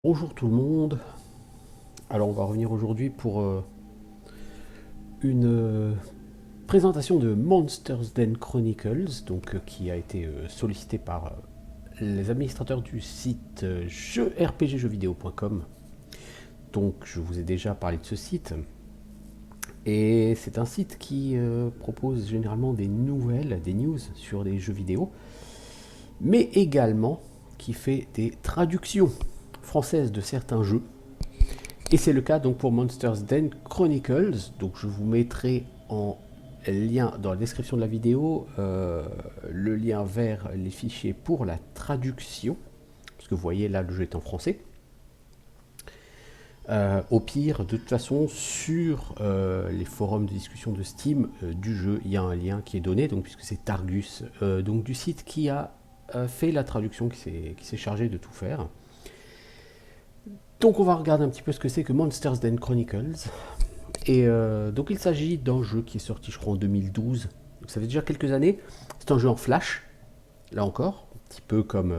Bonjour tout le monde. Alors on va revenir aujourd'hui pour une présentation de Monsters Den Chronicles, donc qui a été sollicité par les administrateurs du site jeux-rpg-jeuxvideo.com. Donc je vous ai déjà parlé de ce site. Et c'est un site qui propose généralement des nouvelles, des news sur des jeux vidéo, mais également qui fait des traductions françaises de certains jeux. Et c'est le cas donc pour Monsters Den Chronicles. Donc je vous mettrai en lien dans la description de la vidéo le lien vers les fichiers pour la traduction. Parce que vous voyez là le jeu est en français. Au pire, de toute façon, sur les forums de discussion de Steam du jeu, il y a un lien qui est donné, donc, puisque c'est Targus, donc du site qui a fait la traduction, qui s'est chargé de tout faire. Donc on va regarder un petit peu ce que c'est que Monsters Den Chronicles. Et donc il s'agit d'un jeu qui est sorti je crois en 2012. Donc ça fait déjà quelques années. C'est un jeu en flash, là encore. Un petit peu comme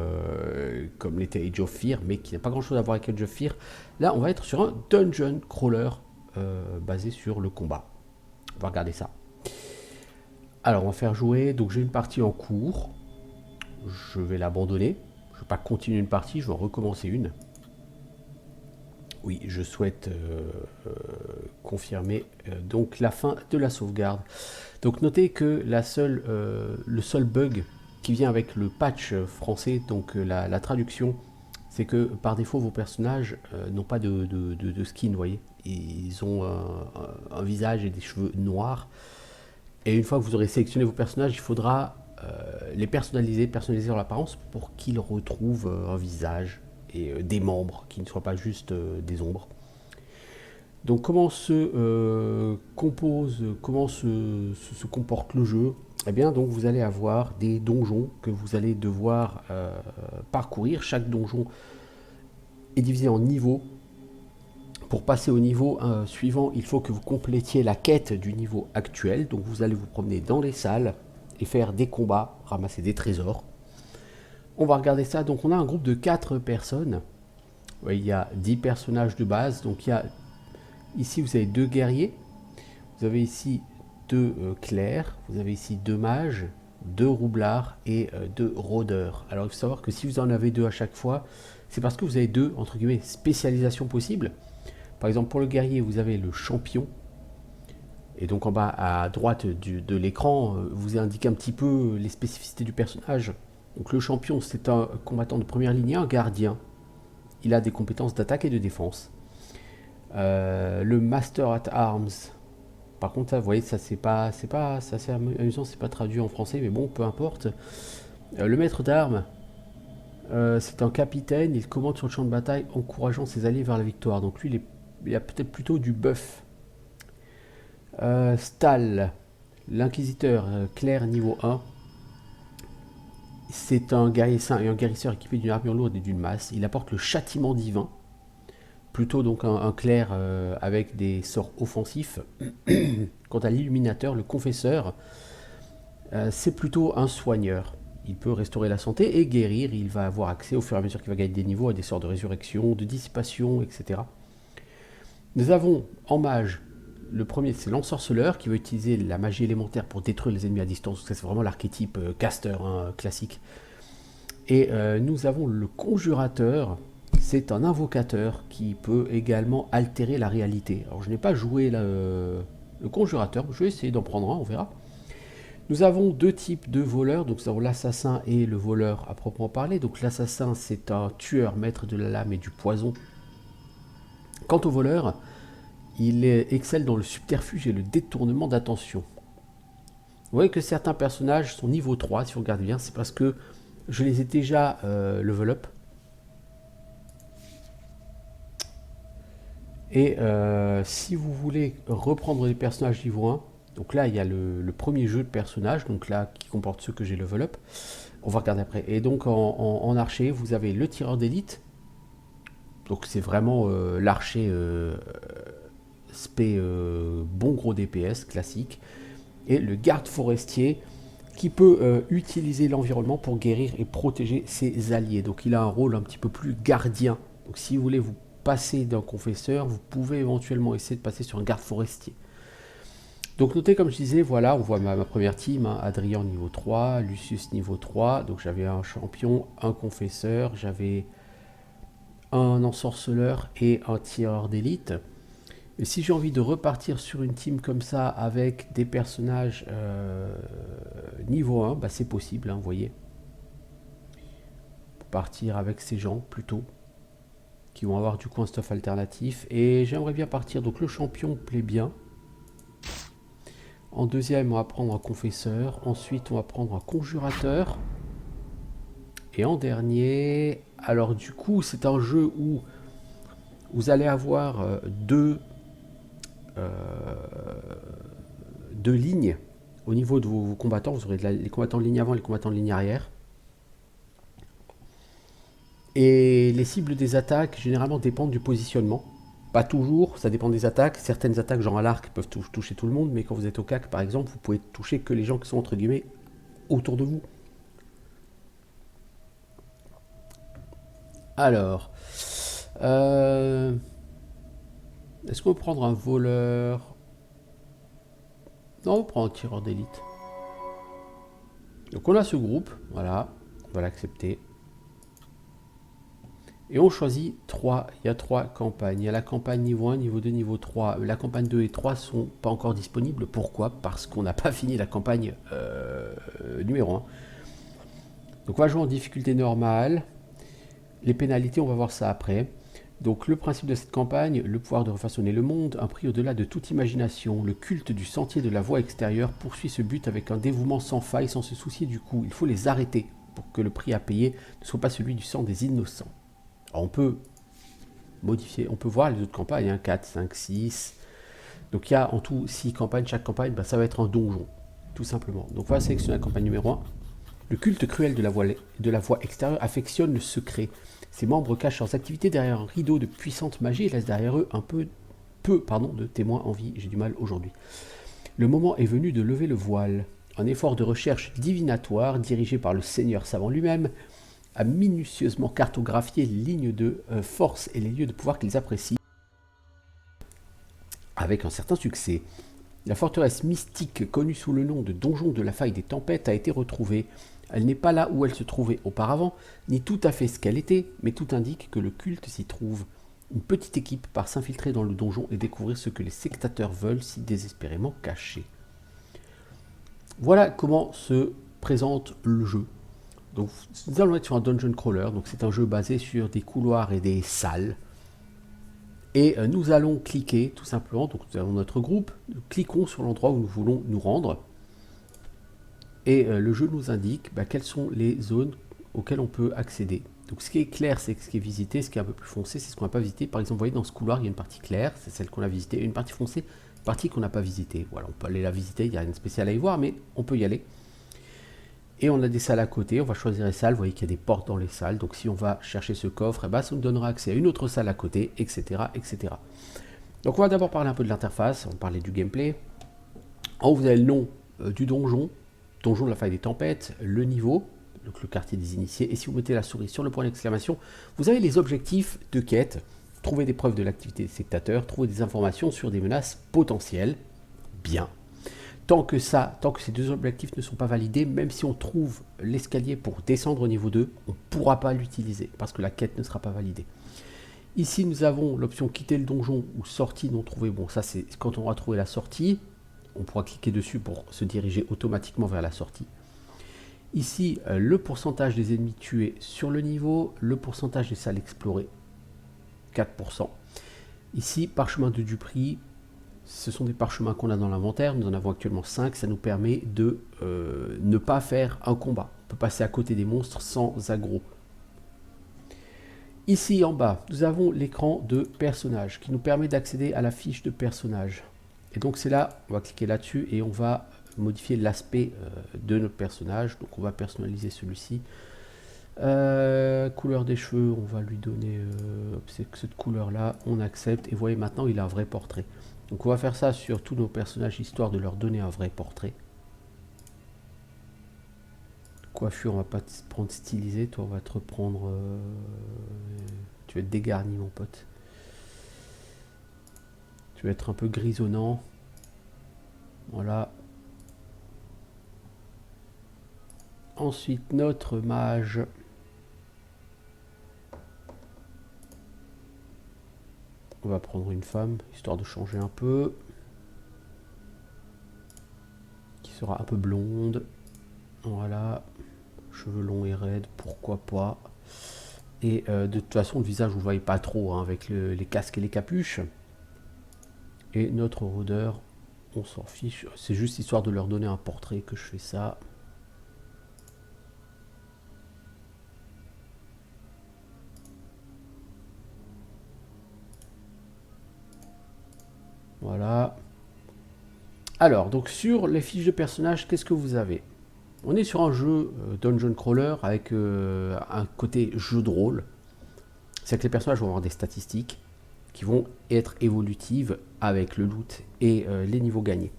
l'était Age of Fear, mais qui n'a pas grand chose à voir avec Age of Fear. Là on va être sur un dungeon crawler basé sur le combat. On va regarder ça. Alors on va faire jouer. Donc j'ai une partie en cours. Je vais l'abandonner. Je ne vais pas continuer une partie, je vais en recommencer une. Oui, je souhaite confirmer donc la fin de la sauvegarde. Donc notez que le seul bug qui vient avec le patch français, donc la traduction, c'est que par défaut vos personnages n'ont pas de skin, vous voyez. Ils ont un visage et des cheveux noirs. Et une fois que vous aurez sélectionné vos personnages, il faudra les personnaliser leur apparence pour qu'ils retrouvent un visage et des membres qui ne soient pas juste des ombres. Donc comment se comporte le jeu? Eh bien donc vous allez avoir des donjons que vous allez devoir parcourir. Chaque donjon est divisé en niveaux. Pour passer au niveau suivant, il faut que vous complétiez la quête du niveau actuel. Donc vous allez vous promener dans les salles et faire des combats, ramasser des trésors. On va regarder ça. Donc on a un groupe de 4 personnes. Ouais, il y a 10 personnages de base. Donc il y a ici vous avez 2 guerriers. Vous avez ici 2 clercs. Vous avez ici 2 mages, 2 roublards et 2 rôdeurs. Alors il faut savoir que si vous en avez 2 à chaque fois, c'est parce que vous avez 2 entre guillemets spécialisations possibles. Par exemple pour le guerrier vous avez le champion. Et donc en bas à droite de l'écran, vous indique un petit peu les spécificités du personnage. Donc le champion, c'est un combattant de première ligne, un gardien. Il a des compétences d'attaque et de défense. Le Master at Arms. Par contre, vous voyez, ça c'est assez amusant, c'est pas traduit en français, mais bon, peu importe. Le maître d'armes, c'est un capitaine, il commande sur le champ de bataille, encourageant ses alliés vers la victoire. Donc lui, il a peut-être plutôt du buff. Stal, l'inquisiteur, clerc niveau 1. C'est un guerrier saint et un guérisseur équipé d'une armure lourde et d'une masse. Il apporte le châtiment divin. Plutôt donc un clerc avec des sorts offensifs. Quant à l'illuminateur, le confesseur, c'est plutôt un soigneur. Il peut restaurer la santé et guérir. Il va avoir accès au fur et à mesure qu'il va gagner des niveaux à des sorts de résurrection, de dissipation, etc. Nous avons en mage, le premier c'est l'ensorceleur qui va utiliser la magie élémentaire pour détruire les ennemis à distance. Ça c'est vraiment l'archétype caster classique. Et nous avons le conjurateur. C'est un invocateur qui peut également altérer la réalité. Alors je n'ai pas joué le conjurateur, je vais essayer d'en prendre un, on verra. Nous avons 2 types de voleurs, donc nous avons l'assassin et le voleur à proprement parler. Donc l'assassin c'est un tueur, maître de la lame et du poison. Quant au voleur, il excelle dans le subterfuge et le détournement d'attention. Vous voyez que certains personnages sont niveau 3, si vous regardez bien, c'est parce que je les ai déjà level up. Et si vous voulez reprendre des personnages niveau 1, donc là il y a le premier jeu de personnages, donc là qui comporte ceux que j'ai level up, on va regarder après. Et donc en archer, vous avez le tireur d'élite, donc c'est vraiment l'archer spé bon gros DPS classique, et le garde forestier qui peut utiliser l'environnement pour guérir et protéger ses alliés. Donc il a un rôle un petit peu plus gardien Donc si vous voulez vous passer d'un confesseur, vous pouvez éventuellement essayer de passer sur un garde forestier. Donc notez, comme je disais, voilà, on voit ma première team, hein, Adrien niveau 3, Lucius niveau 3, donc j'avais un champion, un confesseur, j'avais un ensorceleur et un tireur d'élite. Et si j'ai envie de repartir sur une team comme ça avec des personnages niveau 1, bah c'est possible, hein, vous voyez. Partir avec ces gens plutôt, qui vont avoir du coup un stuff alternatif. Et j'aimerais bien partir, donc le champion plaît bien. En deuxième, on va prendre un confesseur. Ensuite, on va prendre un conjurateur. Et en dernier, alors du coup, c'est un jeu où vous allez avoir deux lignes au niveau de vos combattants. Vous aurez les combattants de ligne avant et les combattants de ligne arrière. Et les cibles des attaques, généralement, dépendent du positionnement. Pas toujours, ça dépend des attaques. Certaines attaques, genre à l'arc, peuvent toucher tout le monde, mais quand vous êtes au cac, par exemple, vous pouvez toucher que les gens qui sont, entre guillemets, autour de vous. Alors, est-ce qu'on peut prendre un voleur? Non, on va prendre un tireur d'élite. Donc on a ce groupe, voilà, on va l'accepter. Et on choisit 3, il y a 3 campagnes. Il y a la campagne niveau 1, niveau 2, niveau 3. La campagne 2 et 3 sont pas encore disponibles. Pourquoi? Parce qu'on n'a pas fini la campagne numéro 1. Donc on va jouer en difficulté normale. Les pénalités, on va voir ça après. Donc le principe de cette campagne, le pouvoir de refaçonner le monde, un prix au-delà de toute imagination. Le culte du sentier de la voie extérieure poursuit ce but avec un dévouement sans faille, sans se soucier du coût. Il faut les arrêter pour que le prix à payer ne soit pas celui du sang des innocents. Alors on peut modifier, on peut voir les autres campagnes, hein, 4, 5, 6. Donc il y a en tout 6 campagnes, chaque campagne, bah, ça va être un donjon, tout simplement. Donc on va sélectionner la campagne numéro 1. Le culte cruel de la voie extérieure affectionne le secret. Ses membres cachent leurs activités derrière un rideau de puissante magie et laissent derrière eux un peu de témoins en vie. J'ai du mal aujourd'hui. Le moment est venu de lever le voile. Un effort de recherche divinatoire dirigé par le Seigneur savant lui-même a minutieusement cartographié les lignes de force et les lieux de pouvoir qu'ils apprécient avec un certain succès. La forteresse mystique connue sous le nom de Donjon de la Faille des Tempêtes a été retrouvée. Elle n'est pas là où elle se trouvait auparavant, ni tout à fait ce qu'elle était, mais tout indique que le culte s'y trouve. Une petite équipe part s'infiltrer dans le donjon et découvrir ce que les sectateurs veulent si désespérément cachés. Voilà comment se présente le jeu. Donc, nous allons être sur un dungeon crawler, donc c'est un jeu basé sur des couloirs et des salles. Et nous allons cliquer tout simplement, donc nous avons notre groupe, nous cliquons sur l'endroit où nous voulons nous rendre. Et le jeu nous indique quelles sont les zones auxquelles on peut accéder. Donc ce qui est clair, c'est ce qui est visité, ce qui est un peu plus foncé, c'est ce qu'on n'a pas visité. Par exemple, vous voyez dans ce couloir, il y a une partie claire, c'est celle qu'on a visitée, et une partie foncée, partie qu'on n'a pas visitée. Voilà, on peut aller la visiter, il n'y a rien de spécial à y voir, mais on peut y aller. Et on a des salles à côté, on va choisir les salles, vous voyez qu'il y a des portes dans les salles, donc si on va chercher ce coffre, ça nous donnera accès à une autre salle à côté, etc. etc. Donc on va d'abord parler un peu de l'interface, on va parler du gameplay. En haut, vous avez le nom du donjon, Donjon de la Faille des Tempêtes, le niveau, donc le quartier des initiés, et si vous mettez la souris sur le point d'exclamation, vous avez les objectifs de quête, trouver des preuves de l'activité des sectateurs, trouver des informations sur des menaces potentielles, bien. Tant que ces deux objectifs ne sont pas validés, même si on trouve l'escalier pour descendre au niveau 2, on ne pourra pas l'utiliser, parce que la quête ne sera pas validée. Ici, nous avons l'option quitter le donjon ou sortie non trouvée. Bon, ça c'est quand on aura trouvé la sortie, on pourra cliquer dessus pour se diriger automatiquement vers la sortie. Ici, le pourcentage des ennemis tués sur le niveau, le pourcentage des salles explorées, 4%. Ici, parchemin de Dupri, ce sont des parchemins qu'on a dans l'inventaire, nous en avons actuellement 5, ça nous permet de ne pas faire un combat. On peut passer à côté des monstres sans aggro. Ici en bas, nous avons l'écran de personnage qui nous permet d'accéder à la fiche de personnage. Et donc c'est là, on va cliquer là-dessus et on va modifier l'aspect de notre personnage. Donc on va personnaliser celui-ci. Couleur des cheveux, on va lui donner cette couleur-là, on accepte. Et vous voyez maintenant, il a un vrai portrait. Donc on va faire ça sur tous nos personnages, histoire de leur donner un vrai portrait. Coiffure, on va pas te prendre stylisé, toi on va te reprendre... Tu vas être dégarni, mon pote. Tu vas être un peu grisonnant. Voilà. Ensuite, notre mage. On va prendre une femme, histoire de changer un peu. Qui sera un peu blonde. Voilà. Cheveux longs et raides, pourquoi pas. Et de toute façon, le visage, vous ne voyez pas trop hein, avec les casques et les capuches. Et notre rôdeur, on s'en fiche. C'est juste histoire de leur donner un portrait que je fais ça. Voilà. Alors, donc sur les fiches de personnages, qu'est-ce que vous avez? On est sur un jeu dungeon crawler avec un côté jeu de rôle. C'est que les personnages vont avoir des statistiques qui vont être évolutives avec le loot et les niveaux gagnés.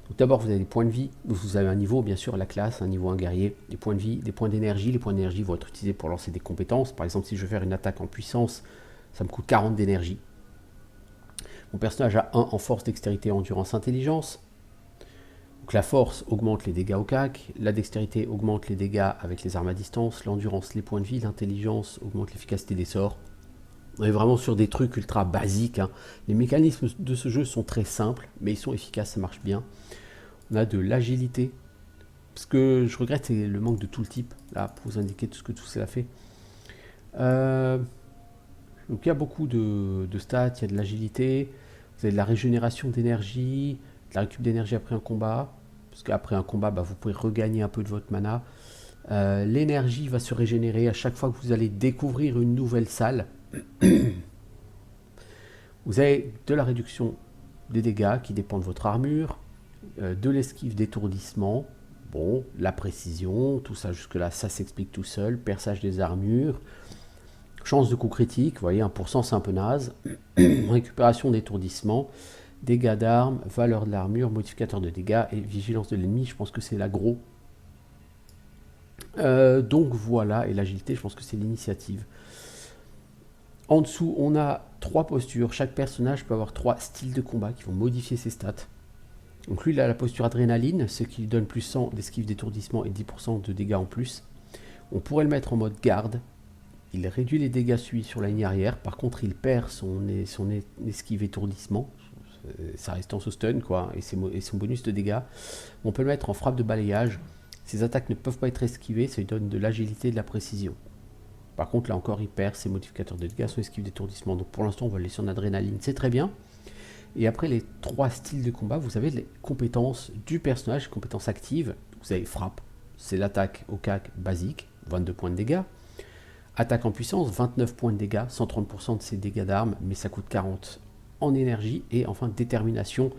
Donc d'abord, vous avez des points de vie. Vous avez un niveau, bien sûr, la classe, un niveau, un guerrier, des points de vie, des points d'énergie. Les points d'énergie vont être utilisés pour lancer des compétences. Par exemple, si je veux faire une attaque en puissance, ça me coûte 40 d'énergie. Mon personnage a 1 en force, dextérité, endurance, intelligence. Donc la force augmente les dégâts au CAC, la dextérité augmente les dégâts avec les armes à distance, l'endurance les points de vie, l'intelligence augmente l'efficacité des sorts. On est vraiment sur des trucs ultra basiques. Hein. Les mécanismes de ce jeu sont très simples, mais ils sont efficaces, ça marche bien. On a de l'agilité. Ce que je regrette, c'est le manque de tooltip, là, pour vous indiquer tout ce que tout cela fait. Donc il y a beaucoup de stats, il y a de l'agilité, vous avez de la régénération d'énergie, de la récup d'énergie après un combat, parce qu'après un combat, bah, vous pouvez regagner un peu de votre mana. L'énergie va se régénérer à chaque fois que vous allez découvrir une nouvelle salle. Vous avez de la réduction des dégâts qui dépend de votre armure, de l'esquive d'étourdissement, bon, la précision, tout ça jusque-là, ça s'explique tout seul, perçage des armures, chance de coup critique, vous voyez, 1% c'est un peu naze, récupération d'étourdissement, dégâts d'armes, valeur de l'armure, modificateur de dégâts et vigilance de l'ennemi, je pense que c'est l'aggro. Donc voilà, et l'agilité, je pense que c'est l'initiative. En dessous, on a 3 postures. Chaque personnage peut avoir 3 styles de combat qui vont modifier ses stats. Donc lui, il a la posture adrénaline, ce qui lui donne plus 100 d'esquive d'étourdissement et 10% de dégâts en plus. On pourrait le mettre en mode garde. Il réduit les dégâts subis sur la ligne arrière. Par contre, il perd son esquive étourdissement. Ça reste en stun, quoi, et son bonus de dégâts. On peut le mettre en frappe de balayage. Ses attaques ne peuvent pas être esquivées, ça lui donne de l'agilité et de la précision. Par contre, là encore, il perd ses modificateurs de dégâts, son esquive d'étourdissement. Donc pour l'instant, on va le laisser en adrénaline, c'est très bien. Et après les 3 styles de combat, vous avez les compétences du personnage, les compétences actives. Vous avez frappe, c'est l'attaque au CAC basique, 22 points de dégâts. Attaque en puissance, 29 points de dégâts, 130% de ses dégâts d'armes, mais ça coûte 40 en énergie. Et enfin, détermination,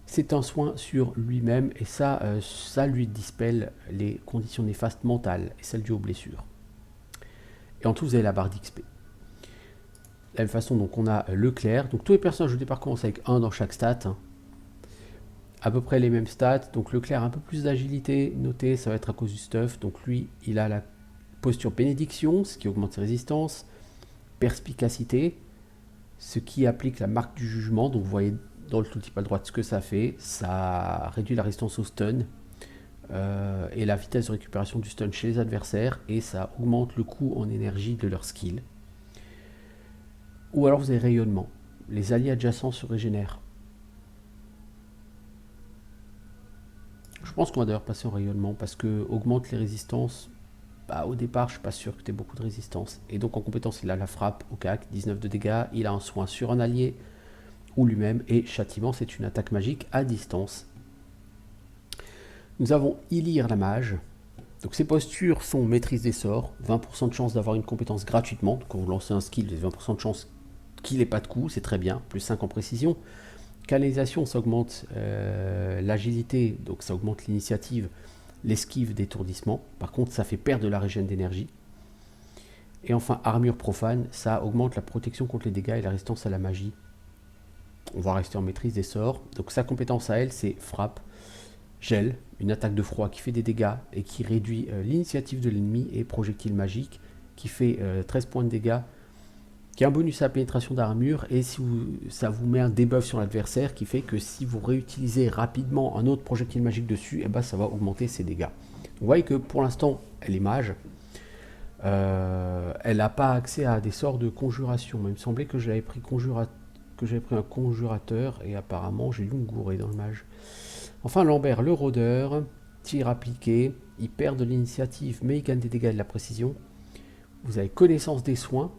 c'est un soin sur lui-même, et ça lui dispelle les conditions néfastes mentales et celles dues aux blessures. Et en tout, vous avez la barre d'XP. De la même façon, donc on a le clerc. Donc tous les personnages au départ commencent avec 1 dans chaque stat. Hein. À peu près les mêmes stats. Donc le clerc a un peu plus d'agilité. Notez, ça va être à cause du stuff. Donc lui, il a la posture bénédiction, ce qui augmente ses résistances. Perspicacité, ce qui applique la marque du jugement. Donc vous voyez dans le tooltip à droite ce que ça fait. Ça réduit la résistance au stun. Et la vitesse de récupération du stun chez les adversaires, et ça augmente le coût en énergie de leur skill. Ou alors vous avez rayonnement, les alliés adjacents se régénèrent. Je pense qu'on va d'ailleurs passer au rayonnement parce que augmente les résistances. Bah, au départ, je suis pas sûr que tu aies beaucoup de résistance. Et donc en compétence, il a la frappe au CAC, 19 de dégâts, il a un soin sur un allié ou lui-même, et châtiment, c'est une attaque magique à distance. Nous avons Ilir la mage. Donc ses postures sont maîtrise des sorts, 20% de chance d'avoir une compétence gratuitement. Donc quand vous lancez un skill, vous avez 20% de chance qu'il n'ait pas de coup, c'est très bien, plus 5 en précision. Canalisation, ça augmente l'agilité, donc ça augmente l'initiative, l'esquive d'étourdissement. Par contre, ça fait perdre de la régène d'énergie. Et enfin, armure profane, ça augmente la protection contre les dégâts et la résistance à la magie. On va rester en maîtrise des sorts. Donc sa compétence à elle, c'est frappe. Gel, une attaque de froid qui fait des dégâts et qui réduit l'initiative de l'ennemi, et projectile magique qui fait 13 points de dégâts qui a un bonus à la pénétration d'armure, et si ça vous met un debuff sur l'adversaire qui fait que si vous réutilisez rapidement un autre projectile magique dessus, et ben ça va augmenter ses dégâts. Vous voyez que pour l'instant, elle est mage. Elle n'a pas accès à des sorts de conjuration. Mais il me semblait que j'avais pris un conjurateur, et apparemment j'ai dû me gourer dans le mage. Enfin, Lambert, le rôdeur, tir appliqué, il perd de l'initiative, mais il gagne des dégâts et de la précision. Vous avez connaissance des soins.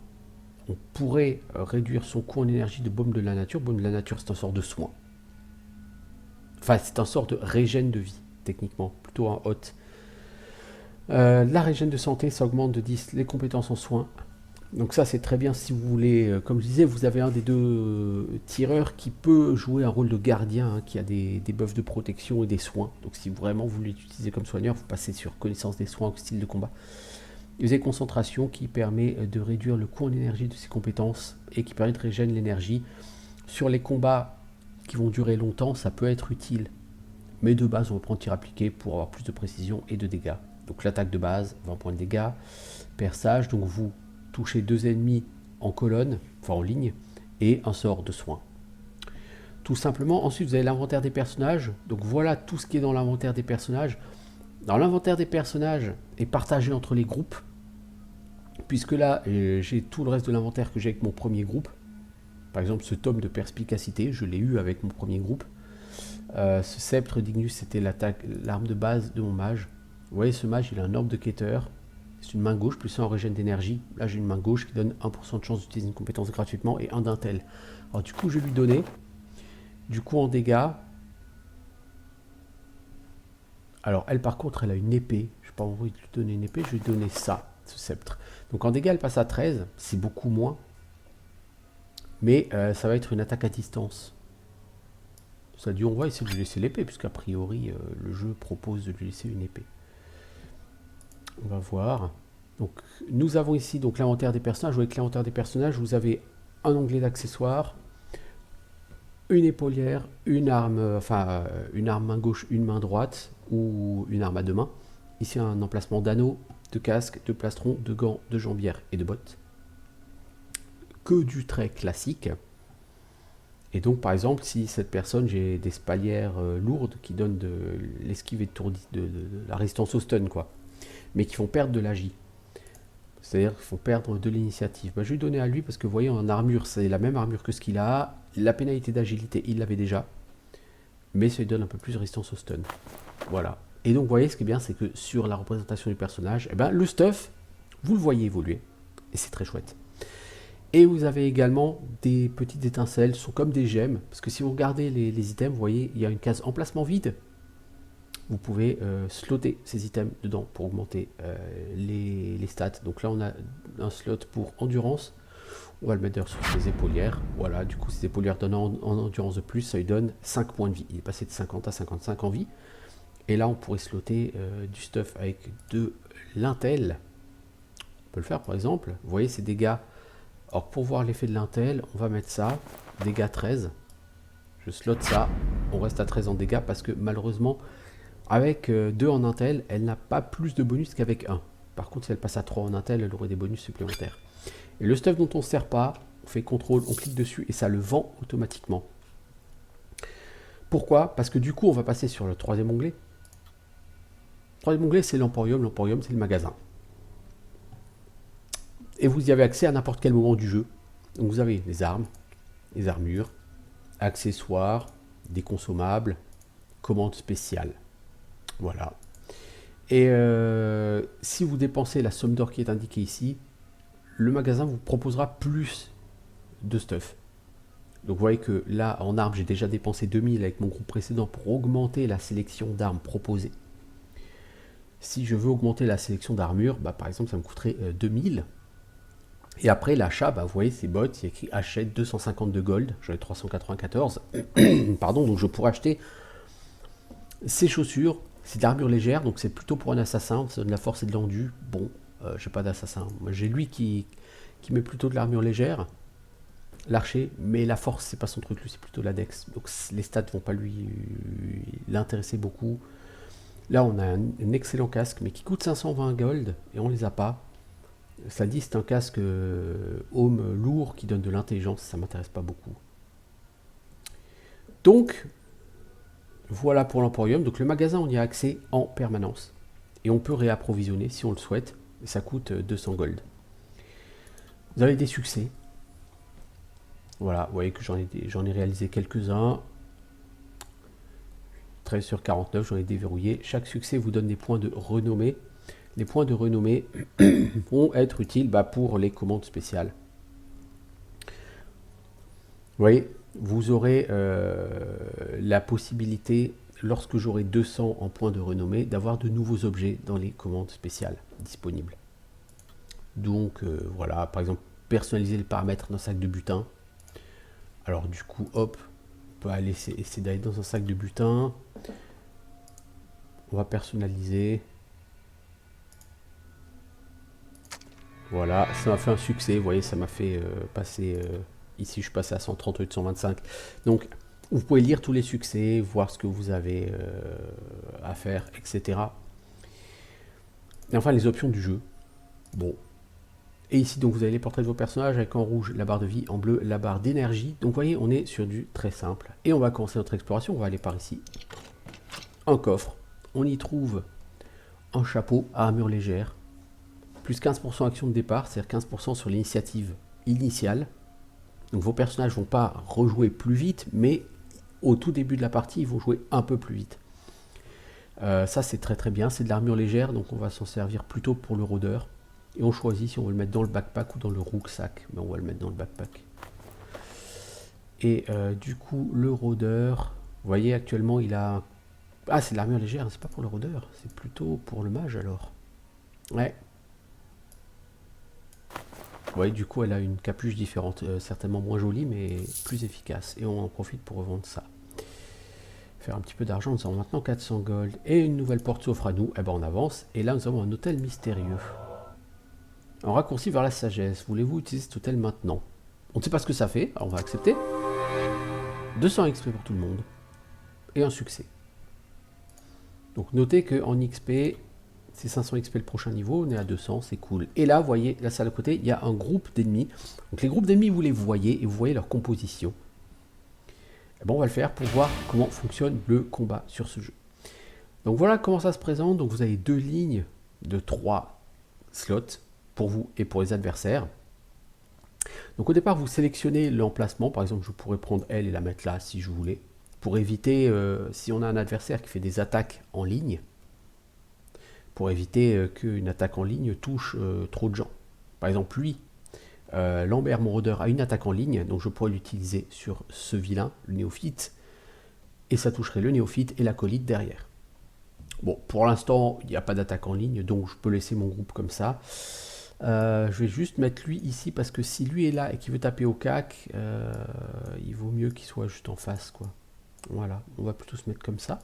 On pourrait réduire son coût en énergie de baume de la nature. Baume de la nature, c'est un sort de soin. Enfin, c'est un sort de régène de vie, techniquement, plutôt un hot. La régène de santé, ça augmente de 10 les compétences en soins. Donc ça, c'est très bien si vous voulez. Comme je disais, vous avez un des deux tireurs qui peut jouer un rôle de gardien, qui a des buffs de protection et des soins. Donc si vraiment vous l'utilisez comme soigneur, vous passez sur connaissance des soins ou style de combat. Vous avez concentration qui permet de réduire le coût en énergie de ses compétences et qui permet de régénérer l'énergie. Sur les combats qui vont durer longtemps, ça peut être utile. Mais de base, on va prendre tir appliqué pour avoir plus de précision et de dégâts. Donc l'attaque de base, 20 points de dégâts. Perçage, donc vous touchez 2 ennemis en colonne, enfin en ligne, et un sort de soin. Tout simplement. Ensuite, vous avez l'inventaire des personnages. Donc voilà tout ce qui est dans l'inventaire des personnages. Dans l'inventaire des personnages est partagé entre les groupes, puisque là, j'ai tout le reste de l'inventaire que j'ai avec mon premier groupe. Par exemple, ce tome de perspicacité, je l'ai eu avec mon premier groupe. Ce sceptre d'Ignus, c'était l'arme de base de mon mage. Vous voyez, ce mage, il a un orbe de quêteur. C'est une main gauche, plus 1 en régène d'énergie. Là, j'ai une main gauche qui donne 1% de chance d'utiliser une compétence gratuitement et 1 d'intel. Alors, du coup, je vais lui donner. Du coup, en dégâts. Alors, elle, par contre, elle a une épée. Je n'ai pas envie de lui donner une épée, je vais lui donner ça, ce sceptre. Donc, en dégâts, elle passe à 13. C'est beaucoup moins. Mais ça va être une attaque à distance. Ça dit, on va essayer de lui laisser l'épée, puisqu'a priori, le jeu propose de lui laisser une épée. On va voir. Donc, nous avons ici donc l'inventaire des personnages. Avec l'inventaire des personnages, vous avez un onglet d'accessoires, une épaulière, une arme main gauche, une main droite, ou une arme à deux mains. Ici, un emplacement d'anneaux, de casque, de plastron, de gants, de jambières et de bottes. Que du trait classique. Et donc, par exemple, si cette personne, j'ai des spalières lourdes qui donnent de l'esquive étourdie, de la résistance au stun, quoi, mais qui font perdre de l'agi. C'est-à-dire qu'il faut perdre de l'initiative. Je vais lui donner à lui parce que vous voyez, en armure, c'est la même armure que ce qu'il a. La pénalité d'agilité, il l'avait déjà. Mais ça lui donne un peu plus de résistance au stun. Voilà. Et donc, vous voyez, ce qui est bien, c'est que sur la représentation du personnage, le stuff, vous le voyez évoluer. Et c'est très chouette. Et vous avez également des petites étincelles, sont comme des gemmes. Parce que si vous regardez les items, vous voyez, il y a une case emplacement vide. Vous pouvez slotter ces items dedans pour augmenter les stats. Donc là, on a un slot pour endurance. On va le mettre sur ses épaulières. Voilà, du coup, ces épaulières donnent en endurance de plus, ça lui donne 5 points de vie. Il est passé de 50 à 55 en vie. Et là, on pourrait slotter du stuff avec de l'intel. On peut le faire, par exemple. Vous voyez, ces dégâts. Alors, pour voir l'effet de l'intel, on va mettre ça. Dégâts 13. Je slot ça. On reste à 13 en dégâts parce que malheureusement, avec 2 en intel, elle n'a pas plus de bonus qu'avec 1. Par contre, si elle passe à 3 en intel, elle aurait des bonus supplémentaires. Et le stuff dont on ne se sert pas, on fait CTRL, on clique dessus et ça le vend automatiquement. Pourquoi? Parce que du coup, on va passer sur le troisième onglet. Le troisième onglet, c'est l'Emporium. L'Emporium, c'est le magasin. Et vous y avez accès à n'importe quel moment du jeu. Donc vous avez les armes, les armures, accessoires, des consommables, commandes spéciales. Voilà. Et si vous dépensez la somme d'or qui est indiquée ici, le magasin vous proposera plus de stuff. Donc vous voyez que là, en armes, j'ai déjà dépensé 2000 avec mon groupe précédent pour augmenter la sélection d'armes proposées. Si je veux augmenter la sélection d'armure, par exemple, ça me coûterait 2000. Et après l'achat, vous voyez ces bots, il y a écrit achète 250 de gold, j'en ai 394. Pardon, donc je pourrais acheter ces chaussures. C'est de l'armure légère, donc c'est plutôt pour un assassin, ça donne de la force et de l'endu. Bon, j'ai pas d'assassin. Moi, j'ai lui qui met plutôt de l'armure légère, l'archer, mais la force, c'est pas son truc, lui, c'est plutôt la dex. Donc les stats vont pas l'intéresser beaucoup. Là, on a un excellent casque, mais qui coûte 520 gold, et on les a pas. Ça dit c'est un casque home lourd qui donne de l'intelligence, ça m'intéresse pas beaucoup. Donc, voilà pour l'Emporium. Donc le magasin, on y a accès en permanence. Et on peut réapprovisionner si on le souhaite. Ça coûte 200 gold. Vous avez des succès. Voilà, vous voyez que j'en ai réalisé quelques-uns. 13 sur 49, j'en ai déverrouillé. Chaque succès vous donne des points de renommée. Les points de renommée vont être utiles pour les commandes spéciales. Vous voyez, vous aurez la possibilité, lorsque j'aurai 200 en points de renommée, d'avoir de nouveaux objets dans les commandes spéciales disponibles. Donc voilà, par exemple, personnaliser les paramètres d'un sac de butin. Alors du coup, hop, on peut aller essayer d'aller dans un sac de butin. On va personnaliser. Voilà, ça m'a fait un succès, vous voyez, ça m'a fait passer... ici, je suis passé à 130 au lieu de 125. Donc, vous pouvez lire tous les succès, voir ce que vous avez à faire, etc. Et enfin, les options du jeu. Bon. Et ici, donc, vous avez les portraits de vos personnages avec en rouge la barre de vie, en bleu la barre d'énergie. Donc, vous voyez, on est sur du très simple. Et on va commencer notre exploration. On va aller par ici. Un coffre. On y trouve un chapeau à armure légère. Plus 15% action de départ, c'est-à-dire 15% sur l'initiative initiale. Donc vos personnages ne vont pas rejouer plus vite, mais au tout début de la partie, ils vont jouer un peu plus vite. Ça, c'est très très bien. C'est de l'armure légère, donc on va s'en servir plutôt pour le rôdeur. Et on choisit si on veut le mettre dans le backpack ou dans le rucksack. Mais on va le mettre dans le backpack. Et du coup, le rôdeur, vous voyez, actuellement, il a... Ah, c'est de l'armure légère, c'est pas pour le rôdeur. C'est plutôt pour le mage, alors. Ouais. Ouais, du coup, elle a une capuche différente, certainement moins jolie, mais plus efficace. Et on en profite pour revendre ça. Faire un petit peu d'argent, nous avons maintenant 400 gold. Et une nouvelle porte s'offre à nous. Eh ben, on avance. Et là, nous avons un hôtel mystérieux. Un raccourci vers la sagesse. Voulez-vous utiliser cet hôtel maintenant? On ne sait pas ce que ça fait, alors on va accepter. 200 XP pour tout le monde. Et un succès. Donc, notez qu'en XP... c'est 500 XP le prochain niveau, on est à 200, c'est cool. Et là, vous voyez, la salle à côté, il y a un groupe d'ennemis. Donc les groupes d'ennemis, vous les voyez et vous voyez leur composition. Et bon, on va le faire pour voir comment fonctionne le combat sur ce jeu. Donc voilà comment ça se présente. Donc vous avez deux lignes de 3 slots pour vous et pour les adversaires. Donc au départ, vous sélectionnez l'emplacement. Par exemple, je pourrais prendre elle et la mettre là si je voulais. Pour éviter, si on a un adversaire qui fait des attaques en ligne, pour éviter qu'une attaque en ligne touche trop de gens. Par exemple, lui, Lambert, mon rôdeur, a une attaque en ligne, donc je pourrais l'utiliser sur ce vilain, le néophyte, et ça toucherait le néophyte et l'acolyte derrière. Bon, pour l'instant, il n'y a pas d'attaque en ligne, donc je peux laisser mon groupe comme ça. Je vais juste mettre lui ici, parce que si lui est là et qu'il veut taper au cac, il vaut mieux qu'il soit juste en face, quoi. Voilà, on va plutôt se mettre comme ça.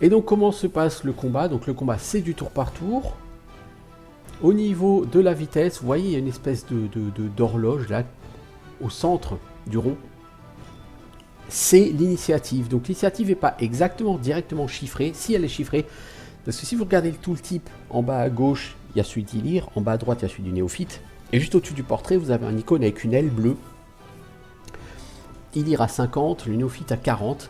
Et donc comment se passe le combat? Donc le combat c'est du tour par tour. Au niveau de la vitesse, vous voyez il y a une espèce d'horloge là au centre du rond. C'est l'initiative. Donc l'initiative n'est pas exactement directement chiffrée. Si elle est chiffrée, parce que si vous regardez le tooltip, en bas à gauche il y a celui d'Ilir, en bas à droite il y a celui du néophyte. Et juste au-dessus du portrait vous avez un icône avec une aile bleue. Ilir à 50, le néophyte à 40.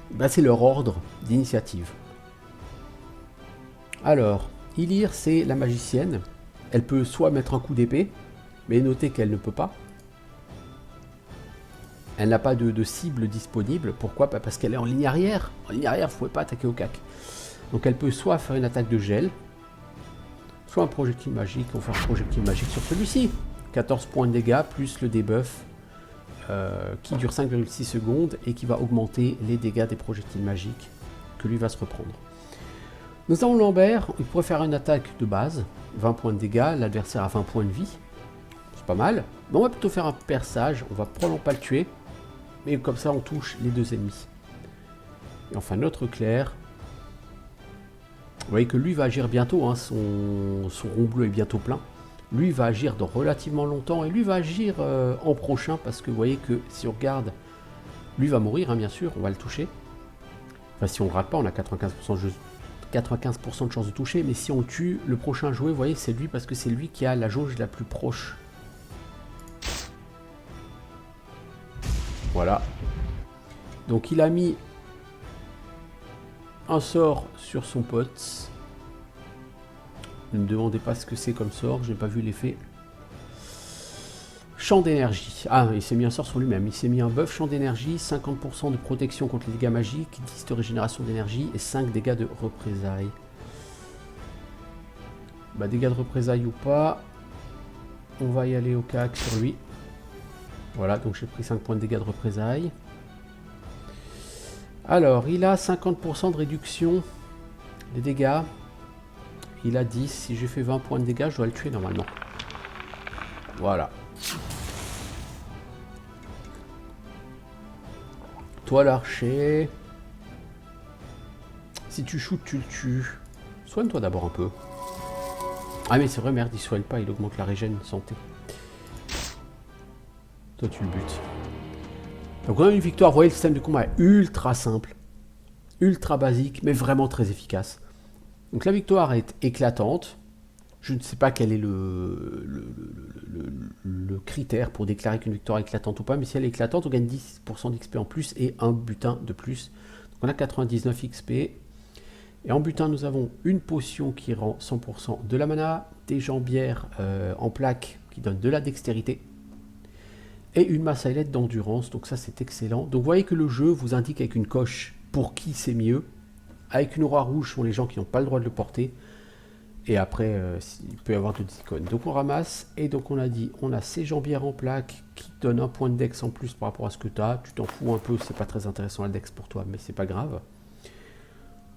Ben, c'est leur ordre d'initiative. Alors, Ilir, c'est la magicienne. Elle peut soit mettre un coup d'épée, mais notez qu'elle ne peut pas. Elle n'a pas de cible disponible. Pourquoi? Parce qu'elle est en ligne arrière. En ligne arrière, vous ne pouvez pas attaquer au cac. Donc elle peut soit faire une attaque de gel, soit un projectile magique. On va faire un projectile magique sur celui-ci. 14 points de dégâts, plus le debuff. Qui dure 5,6 secondes et qui va augmenter les dégâts des projectiles magiques que lui va se reprendre. Nous avons Lambert, il pourrait faire une attaque de base, 20 points de dégâts, l'adversaire a 20 points de vie, c'est pas mal, mais on va plutôt faire un perçage, on va probablement pas le tuer, mais comme ça on touche les deux ennemis. Et enfin notre Claire, vous voyez que lui va agir bientôt, hein, son rond bleu est bientôt plein. Lui va agir dans relativement longtemps et lui va agir en prochain parce que vous voyez que si on regarde, lui va mourir hein, bien sûr, on va le toucher. Enfin si on ne rate pas, on a 95% 95% de chance de toucher, mais si on le tue, le prochain joué, vous voyez, c'est lui parce que c'est lui qui a la jauge la plus proche. Voilà. Donc il a mis un sort sur son pote. Ne me demandez pas ce que c'est comme sort, je n'ai pas vu l'effet. Champ d'énergie. Ah, il s'est mis un sort sur lui-même. Il s'est mis un buff champ d'énergie, 50% de protection contre les dégâts magiques, 10 de régénération d'énergie et 5 dégâts de représailles. Bah, dégâts de représailles ou pas, on va y aller au cac sur lui. Voilà, donc j'ai pris 5 points de dégâts de représailles. Alors, il a 50% de réduction des dégâts. Il a 10. Si j'ai fait 20 points de dégâts, je dois le tuer normalement. Voilà. Toi l'archer. Si tu shootes, tu le tues. Soigne-toi d'abord un peu. Ah mais c'est vrai, merde, il soigne pas, il augmente la régène santé. Toi tu le butes. Donc on a une victoire, vous voyez le système de combat est ultra simple. Ultra basique, mais vraiment très efficace. Donc la victoire est éclatante. Je ne sais pas quel est le critère pour déclarer qu'une victoire est éclatante ou pas, mais si elle est éclatante, on gagne 10% d'XP en plus et un butin de plus. Donc on a 99 XP. Et en butin, nous avons une potion qui rend 100% de la mana, des jambières en plaques qui donnent de la dextérité, et une masse à lettre d'endurance. Donc ça, c'est excellent. Donc vous voyez que le jeu vous indique avec une coche pour qui c'est mieux. Avec une aura rouge sont les gens qui n'ont pas le droit de le porter. Et après, il peut y avoir d'autres icônes. Donc on ramasse, et donc on a dit, on a ces jambières en plaques qui donnent un point de dex en plus par rapport à ce que tu as. Tu t'en fous un peu, c'est pas très intéressant la dex pour toi, mais c'est pas grave.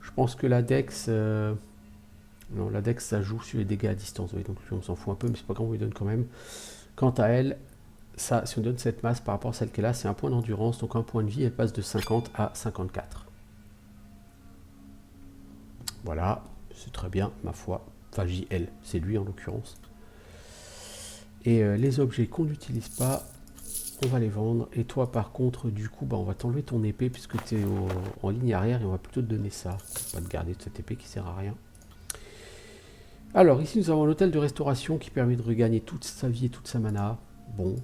Je pense que la dex... non, la dex, ça joue sur les dégâts à distance. Oui, donc on s'en fout un peu, mais c'est pas grave, on lui donne quand même. Quant à elle, ça, si on donne cette masse par rapport à celle qu'elle a, c'est un point d'endurance, donc un point de vie, elle passe de 50 à 54. Voilà, c'est très bien, ma foi. Enfin, JL, c'est lui en l'occurrence. Et les objets qu'on n'utilise pas, on va les vendre. Et toi, par contre, du coup, bah, on va t'enlever ton épée puisque tu es en ligne arrière et on va plutôt te donner ça. Pas te garder de cette épée qui sert à rien. Alors, ici, nous avons l'hôtel de restauration qui permet de regagner toute sa vie et toute sa mana. Bon.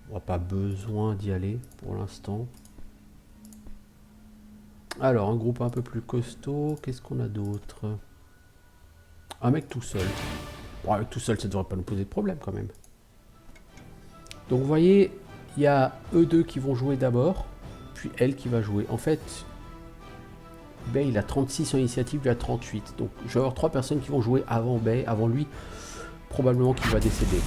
On n'a pas besoin d'y aller pour l'instant. Alors, un groupe un peu plus costaud. Qu'est-ce qu'on a d'autre? Un mec tout seul. Bon, avec tout seul, ça ne devrait pas nous poser de problème quand même. Donc, vous voyez, il y a eux deux qui vont jouer d'abord, puis elle qui va jouer. En fait, Bay, il a 36 en initiative, lui a 38. Donc, je vais avoir 3 personnes qui vont jouer avant Bay, avant lui. Probablement qu'il va décéder.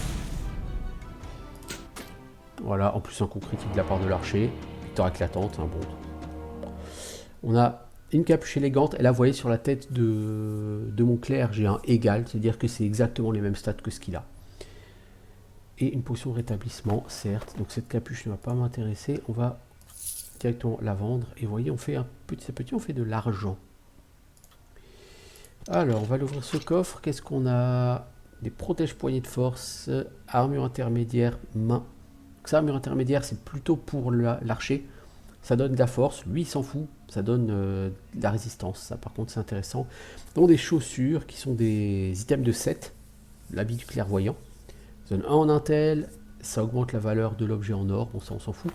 Voilà, en plus un coup critique de la part de l'archer. Victoire éclatante, hein, bon. On a une capuche élégante, et là vous voyez sur la tête de mon clerc j'ai un égal, c'est-à-dire que c'est exactement les mêmes stats que ce qu'il a. Et une potion de rétablissement, certes, donc cette capuche ne va pas m'intéresser, on va directement la vendre, et vous voyez on fait un petit à petit, on fait de l'argent. Alors on va l'ouvrir ce coffre, qu'est-ce qu'on a? Des protèges poignées de force, armure intermédiaire, main. Donc ça, armure intermédiaire c'est plutôt pour l'archer. Ça donne de la force, lui il s'en fout, ça donne de la résistance, ça par contre c'est intéressant. Donc des chaussures qui sont des items de 7, l'habit du clairvoyant. Ça donne 1 en intel, ça augmente la valeur de l'objet en or, bon ça on s'en fout.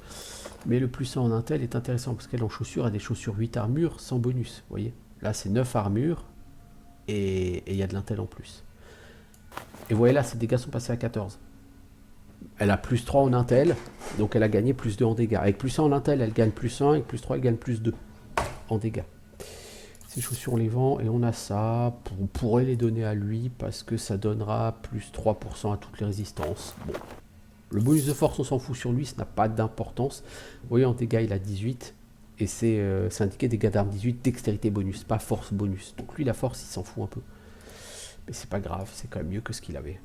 Mais le plus 1 en intel est intéressant parce qu'elle en chaussure a des chaussures 8 armures sans bonus, vous voyez. Là c'est 9 armures et il y a de l'intel en plus. Et vous voyez là, ses dégâts sont passés à 14. Elle a plus 3 en intel, donc elle a gagné plus 2 en dégâts. Avec plus 1 en intel, elle gagne plus 1, avec plus 3, elle gagne plus 2 en dégâts. Ces chaussures, on les vend, et on a ça. On pourrait les donner à lui, parce que ça donnera plus 3% à toutes les résistances. Bon. Le bonus de force, on s'en fout sur lui, ça n'a pas d'importance. Vous voyez, en dégâts, il a 18, et c'est indiqué dégâts d'armes 18, dextérité bonus, pas force bonus. Donc lui, la force, il s'en fout un peu. Mais c'est pas grave, c'est quand même mieux que ce qu'il avait.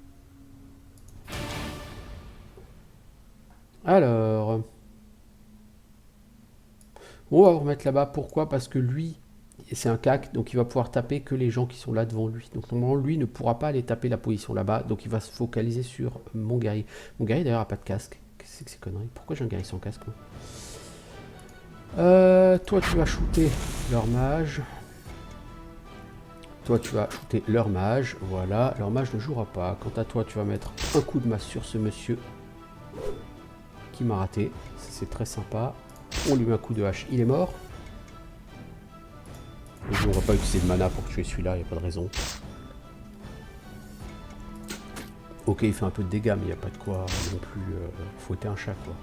Alors, on va remettre là-bas. Pourquoi? Parce que lui, c'est un cac, donc il va pouvoir taper que les gens qui sont là devant lui. Donc normalement, lui ne pourra pas aller taper la position là-bas, donc il va se focaliser sur mon guerrier. Mon guerrier d'ailleurs n'a pas de casque. Qu'est-ce que c'est que ces conneries? Pourquoi j'ai un guerrier sans casque moi? Toi, tu vas shooter leur mage. Toi, tu vas shooter leur mage. Voilà, leur mage ne jouera pas. Quant à toi, tu vas mettre un coup de masse sur ce monsieur qui m'a raté. C'est très sympa. On lui met un coup de hache. Il est mort. Et on va pas utiliser de mana pour tuer celui-là, il n'y a pas de raison. Ok, il fait un peu de dégâts, mais il n'y a pas de quoi non plus fouetter un chat, quoi.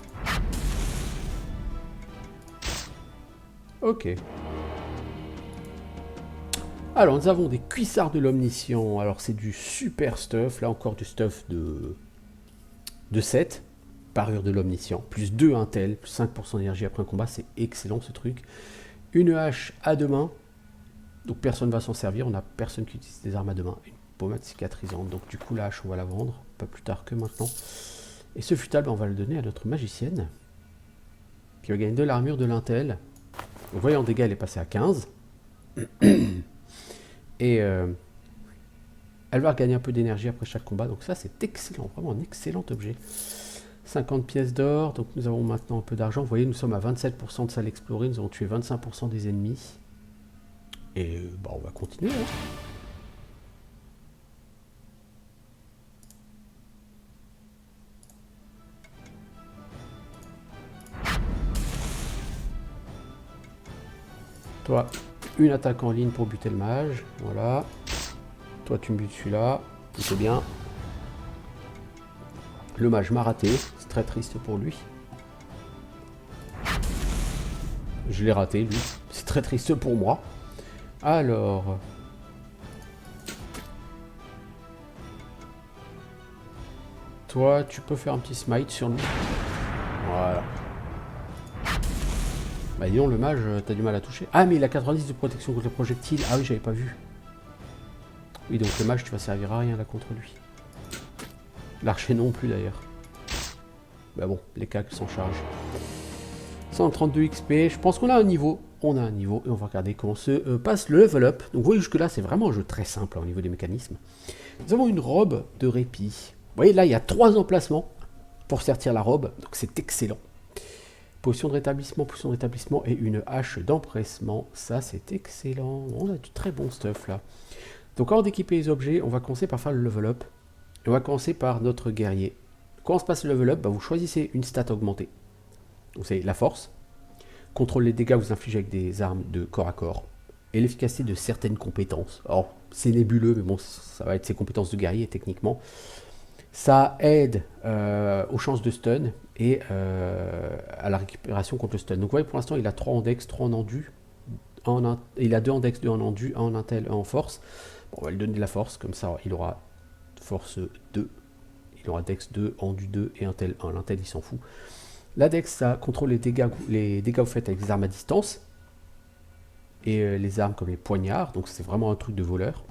Ok. Alors, nous avons des cuissards de l'omniscient. Alors, c'est du super stuff. Là, encore du stuff de 7. Parure de l'omniscient. Plus 2 intel, plus 5% d'énergie après un combat. C'est excellent, ce truc. Une hache à deux mains. Donc, personne ne va s'en servir. On n'a personne qui utilise des armes à deux mains. Une pommade cicatrisante. Donc, du coup, la hache, on va la vendre. Pas plus tard que maintenant. Et ce futal, on va le donner à notre magicienne. Qui va gagner de l'armure, de l'intel. Vous voyez, en dégâts, elle est passée à 15. Et elle va regagner un peu d'énergie après chaque combat. Donc ça, c'est excellent. Vraiment un excellent objet. 50 pièces d'or. Donc nous avons maintenant un peu d'argent. Vous voyez, nous sommes à 27% de salle explorée. Nous avons tué 25% des ennemis. Et bah, on va continuer. Hein. Toi, une attaque en ligne pour buter le mage. Voilà. Toi, tu me butes celui-là. C'est bien. Le mage m'a raté. C'est très triste pour lui. Je l'ai raté, lui. C'est très triste pour moi. Alors... Toi, tu peux faire un petit smite sur lui. Voilà. Bah dis donc, le mage, t'as du mal à toucher. Ah, mais il a 90 de protection contre les projectiles. Ah oui, j'avais pas vu. Oui, donc le mage, tu vas servir à rien là contre lui. L'archer non plus d'ailleurs. Bah bon, les cacs s'en chargent. 132 XP, je pense qu'on a un niveau. On a un niveau et on va regarder comment se passe le level up. Donc vous voyez, jusque là, c'est vraiment un jeu très simple hein, au niveau des mécanismes. Nous avons une robe de répit. Vous voyez, là, il y a 3 emplacements pour sortir la robe. Donc c'est excellent. Potion de rétablissement et une hache d'empressement. Ça, c'est excellent. On a du très bon stuff là. Donc avant d'équiper les objets, on va commencer par faire le level up. Et on va commencer par notre guerrier. Comment se passe le level up? Vous choisissez une stat augmentée. Donc c'est la force. Contrôle les dégâts que vous infligez avec des armes de corps à corps. Et l'efficacité de certaines compétences. Alors, c'est nébuleux, mais bon, ça va être ses compétences de guerrier techniquement. Ça aide aux chances de stun et à la récupération contre le stun. Donc vous voyez, pour l'instant, il a 3 en dex, 3 en endu. Il a 2 en dex, 2 en endu, 1 en intel, 1 en force. Bon, on va lui donner de la force, comme ça il aura force 2. Il aura dex 2, endu 2 et intel 1. L'intel, il s'en fout. La dex, ça contrôle les dégâts que vous faites avec les armes à distance. Et les armes comme les poignards. Donc c'est vraiment un truc de voleur.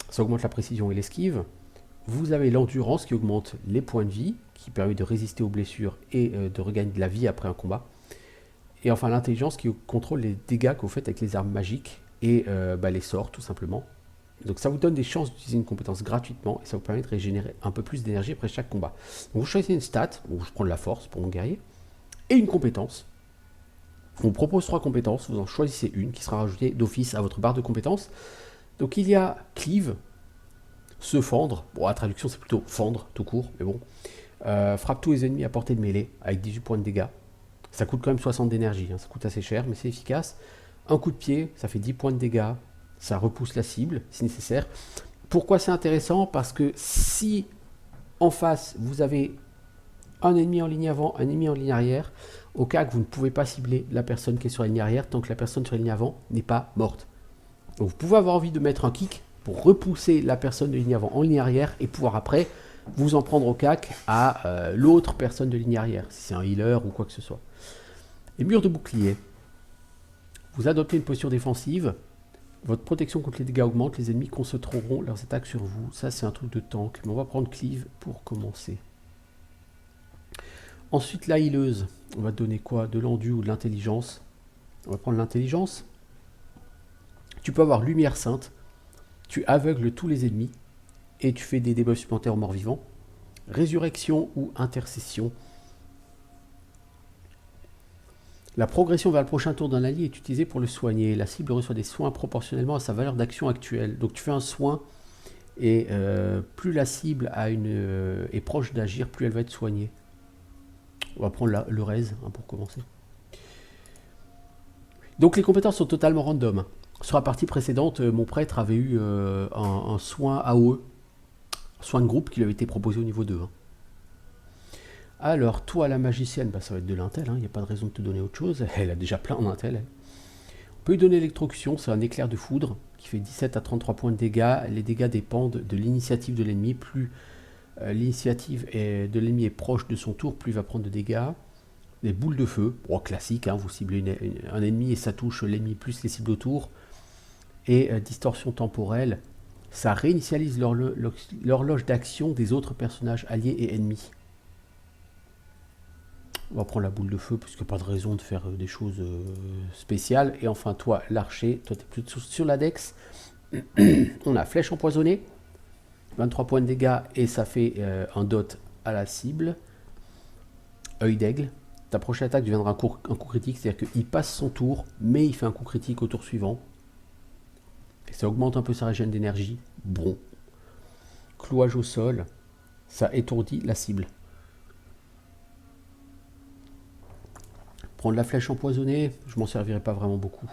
Ça augmente la précision et l'esquive. Vous avez l'endurance qui augmente les points de vie, qui permet de résister aux blessures et de regagner de la vie après un combat. Et enfin l'intelligence qui contrôle les dégâts que vous faites avec les armes magiques et les sorts tout simplement. Donc ça vous donne des chances d'utiliser une compétence gratuitement et ça vous permet de régénérer un peu plus d'énergie après chaque combat. Donc vous choisissez une stat, bon, je prends de la force pour mon guerrier, et une compétence. On vous propose 3 compétences, vous en choisissez une qui sera rajoutée d'office à votre barre de compétences. Donc il y a cleave, se fendre, bon la traduction c'est plutôt fendre tout court, mais bon. Frappe tous les ennemis à portée de mêlée avec 18 points de dégâts. Ça coûte quand même 60 d'énergie, hein, ça coûte assez cher mais c'est efficace. Un coup de pied, ça fait 10 points de dégâts, ça repousse la cible si nécessaire. Pourquoi c'est intéressant? Parce que si en face vous avez un ennemi en ligne avant, un ennemi en ligne arrière, au cas que vous ne pouvez pas cibler la personne qui est sur la ligne arrière tant que la personne sur la ligne avant n'est pas morte. Donc vous pouvez avoir envie de mettre un kick pour repousser la personne de ligne avant en ligne arrière et pouvoir après vous en prendre au cac à l'autre personne de ligne arrière, si c'est un healer ou quoi que ce soit. Les murs de bouclier. Vous adoptez une posture défensive, votre protection contre les dégâts augmente, les ennemis concentreront leurs attaques sur vous. Ça c'est un truc de tank, mais on va prendre cleave pour commencer. Ensuite la healeuse, on va donner quoi? De l'endu ou de l'intelligence. On va prendre l'intelligence. Tu peux avoir lumière sainte, tu aveugles tous les ennemis et tu fais des debuffs supplémentaires aux morts vivants. Résurrection ou intercession. La progression vers le prochain tour d'un allié est utilisée pour le soigner. La cible reçoit des soins proportionnellement à sa valeur d'action actuelle. Donc tu fais un soin et plus la cible est proche d'agir, plus elle va être soignée. On va prendre le raise pour commencer. Donc les compétences sont totalement random. Sur la partie précédente, mon prêtre avait eu un soin AOE, soin de groupe qui lui avait été proposé au niveau 2. Alors, toi, la magicienne, ça va être de l'intel, il n'y a pas de raison de te donner autre chose. Elle a déjà plein en intel. On peut lui donner l'électrocution, c'est un éclair de foudre qui fait 17 à 33 points de dégâts. Les dégâts dépendent de l'initiative de l'ennemi. Plus l'initiative de l'ennemi est proche de son tour, plus il va prendre de dégâts. Des boules de feu, classique, vous ciblez un ennemi et ça touche l'ennemi plus les cibles autour. Et distorsion temporelle, ça réinitialise l'horloge d'action des autres personnages alliés et ennemis. On va prendre la boule de feu, parce qu'il n'y a pas de raison de faire des choses spéciales. Et enfin, toi, l'archer, toi, tu es plutôt sur la dex. On a flèche empoisonnée, 23 points de dégâts, et ça fait un dot à la cible. Œil d'aigle. Ta prochaine attaque deviendra un coup critique, c'est-à-dire qu'il passe son tour, mais il fait un coup critique au tour suivant. Et ça augmente un peu sa régène d'énergie. Bon. Clouage au sol, ça étourdit la cible. Prendre la flèche empoisonnée, je m'en servirai pas vraiment beaucoup.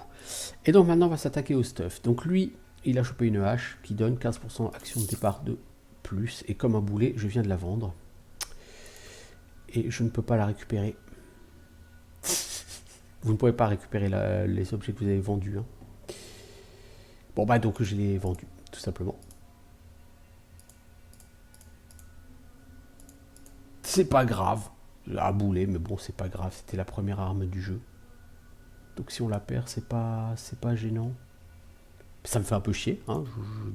Et donc maintenant on va s'attaquer au stuff. Donc lui, il a chopé une hache qui donne 15% action de départ de plus. Et comme un boulet, je viens de la vendre. Et je ne peux pas la récupérer. Vous ne pouvez pas récupérer les objets que vous avez vendus. Bon donc je les ai vendus, tout simplement. C'est pas grave. À boulet, mais bon, c'est pas grave, c'était la première arme du jeu. Donc si on la perd, c'est pas gênant. Ça me fait un peu chier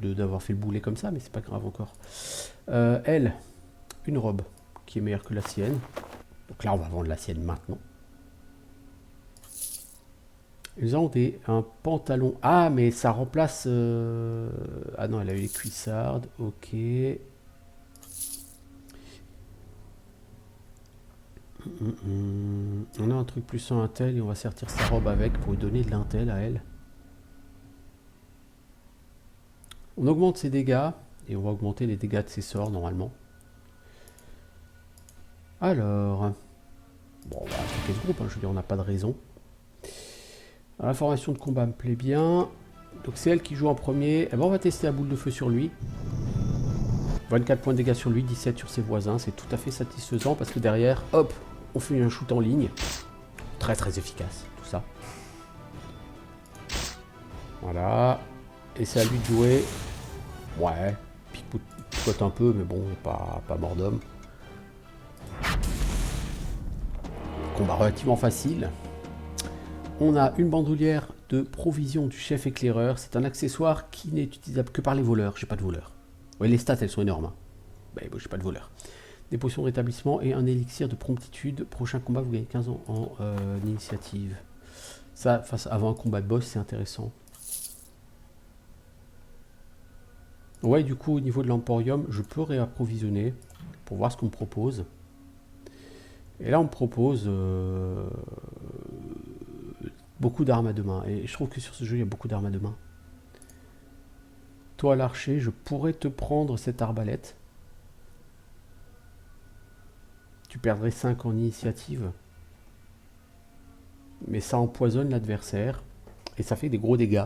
d'avoir fait le boulet comme ça, mais c'est pas grave encore. Elle, une robe qui est meilleure que la sienne. Donc là, on va vendre la sienne maintenant. Ils ont un pantalon. Ah, mais ça remplace... Ah non, elle a eu les cuissardes. Ok. On a un truc plus en intel et on va sortir sa robe avec pour lui donner de l'intel à elle. On augmente ses dégâts et on va augmenter les dégâts de ses sorts normalement. Alors, bon, on va attaquer ce groupe, je veux dire, on n'a pas de raison. Alors, la formation de combat me plaît bien. Donc c'est elle qui joue en premier. On va tester la boule de feu sur lui. 24 points de dégâts sur lui, 17 sur ses voisins. C'est tout à fait satisfaisant parce que derrière, hop, on fait un shoot en ligne. Très très efficace, tout ça. Voilà. Et c'est à lui de jouer. Ouais, picote un peu, mais bon, pas mort d'homme. Combat relativement facile. On a une bandoulière de provision du chef éclaireur. C'est un accessoire qui n'est utilisable que par les voleurs. J'ai pas de voleurs. Ouais, les stats, elles sont énormes. Ben, bon, j'ai pas de voleurs. Des potions de rétablissement et un élixir de promptitude. Prochain combat, vous gagnez 15 ans en initiative. Ça, avant un combat de boss, c'est intéressant. Ouais, du coup, au niveau de l'Emporium, je peux réapprovisionner pour voir ce qu'on me propose. Et là, on me propose beaucoup d'armes à deux mains. Et je trouve que sur ce jeu, il y a beaucoup d'armes à deux mains. Toi, l'archer, je pourrais te prendre cette arbalète. Tu perdrais 5 en initiative. Mais ça empoisonne l'adversaire. Et ça fait des gros dégâts.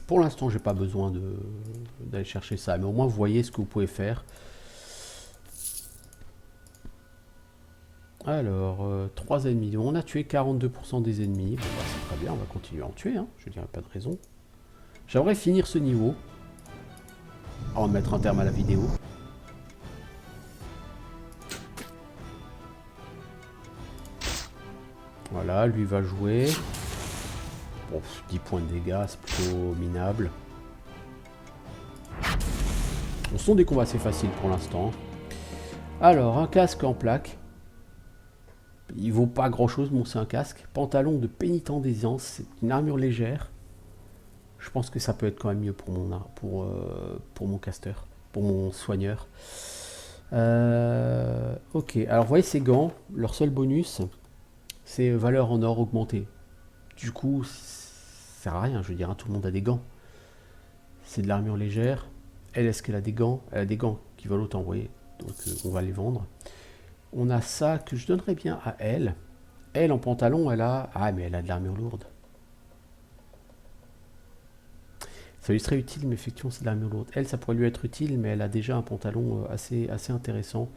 Pour l'instant, j'ai pas besoin d'aller chercher ça. Mais au moins, vous voyez ce que vous pouvez faire. Alors, 3 ennemis. On a tué 42% des ennemis. Bon, bah, c'est très bien, on va continuer à en tuer. Je dirais pas de raison. J'aimerais finir ce niveau. On va mettre un terme à la vidéo. Voilà, lui va jouer. Bon, 10 points de dégâts, c'est plutôt minable. Ce sont des combats assez faciles pour l'instant. Alors, un casque en plaque. Il vaut pas grand chose, bon c'est un casque. Pantalon de pénitent d'aisance, c'est une armure légère. Je pense que ça peut être quand même mieux pour mon caster, pour mon soigneur. Ok, alors vous voyez ces gants, leur seul bonus, c'est valeur en or augmentée. Du coup, ça sert à rien, je veux dire, hein, tout le monde a des gants. C'est de l'armure légère. Elle, est-ce qu'elle a des gants? Elle a des gants qui valent autant, vous voyez. Donc on va les vendre. On a ça que je donnerais bien à elle. Elle, en pantalon, elle a... Ah, mais elle a de l'armure lourde. Ça lui serait utile, mais effectivement, c'est de l'armure lourde. Elle, ça pourrait lui être utile, mais elle a déjà un pantalon assez intéressant.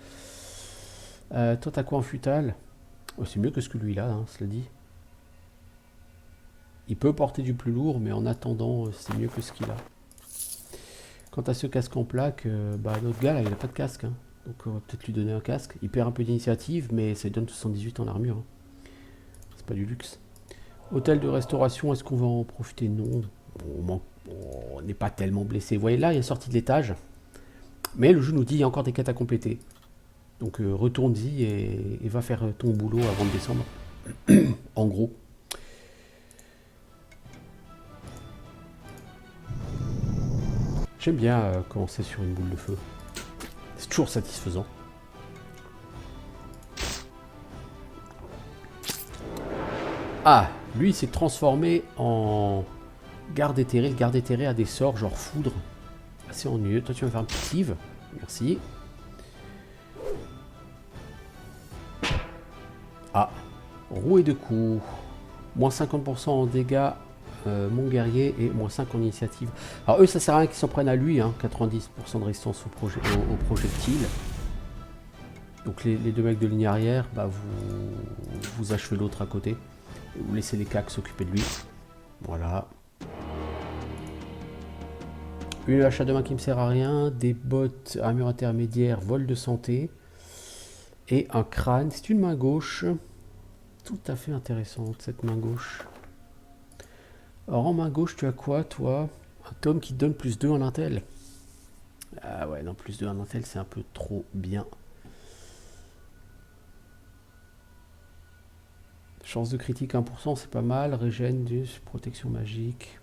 Toi, t'as quoi en futal? Oh, c'est mieux que ce que lui là, hein, cela dit. Il peut porter du plus lourd, mais en attendant, c'est mieux que ce qu'il a. Quant à ce casque en plaque, bah, notre gars là, il a pas de casque. Hein. Donc on va peut-être lui donner un casque. Il perd un peu d'initiative, mais ça lui donne 78 en armure. Hein. C'est pas du luxe. Hôtel de restauration, est-ce qu'on va en profiter? Non. On n'est pas tellement blessé. Vous voyez là, il est sorti de l'étage. Mais le jeu nous dit qu'il y a encore des quêtes à compléter. Donc retourne-y et va faire ton boulot avant de descendre. En gros. J'aime bien commencer sur une boule de feu. C'est toujours satisfaisant. Ah, lui il s'est transformé en garde éthéré. Le garde éthéré a des sorts genre foudre. Assez ennuyeux. Toi tu vas me faire un petit cleave. Merci. Ah, rouée de coups. Moins 50% en dégâts, mon guerrier, et moins 5 en initiative. Alors eux, ça sert à rien qu'ils s'en prennent à lui, hein, 90% de résistance au projectile. Donc les deux mecs de ligne arrière, bah, vous achevez l'autre à côté. Et vous laissez les cacs s'occuper de lui. Voilà. Une hache à deux mains qui me sert à rien, des bottes, armure intermédiaire, vol de santé. Et un crâne, c'est une main gauche. Tout à fait intéressante cette main gauche. Alors en main gauche, tu as quoi toi? Un tome qui donne plus 2 en intel. Ah ouais, non, plus 2 en intel, c'est un peu trop bien. Chance de critique 1%, c'est pas mal. Régène, protection magique.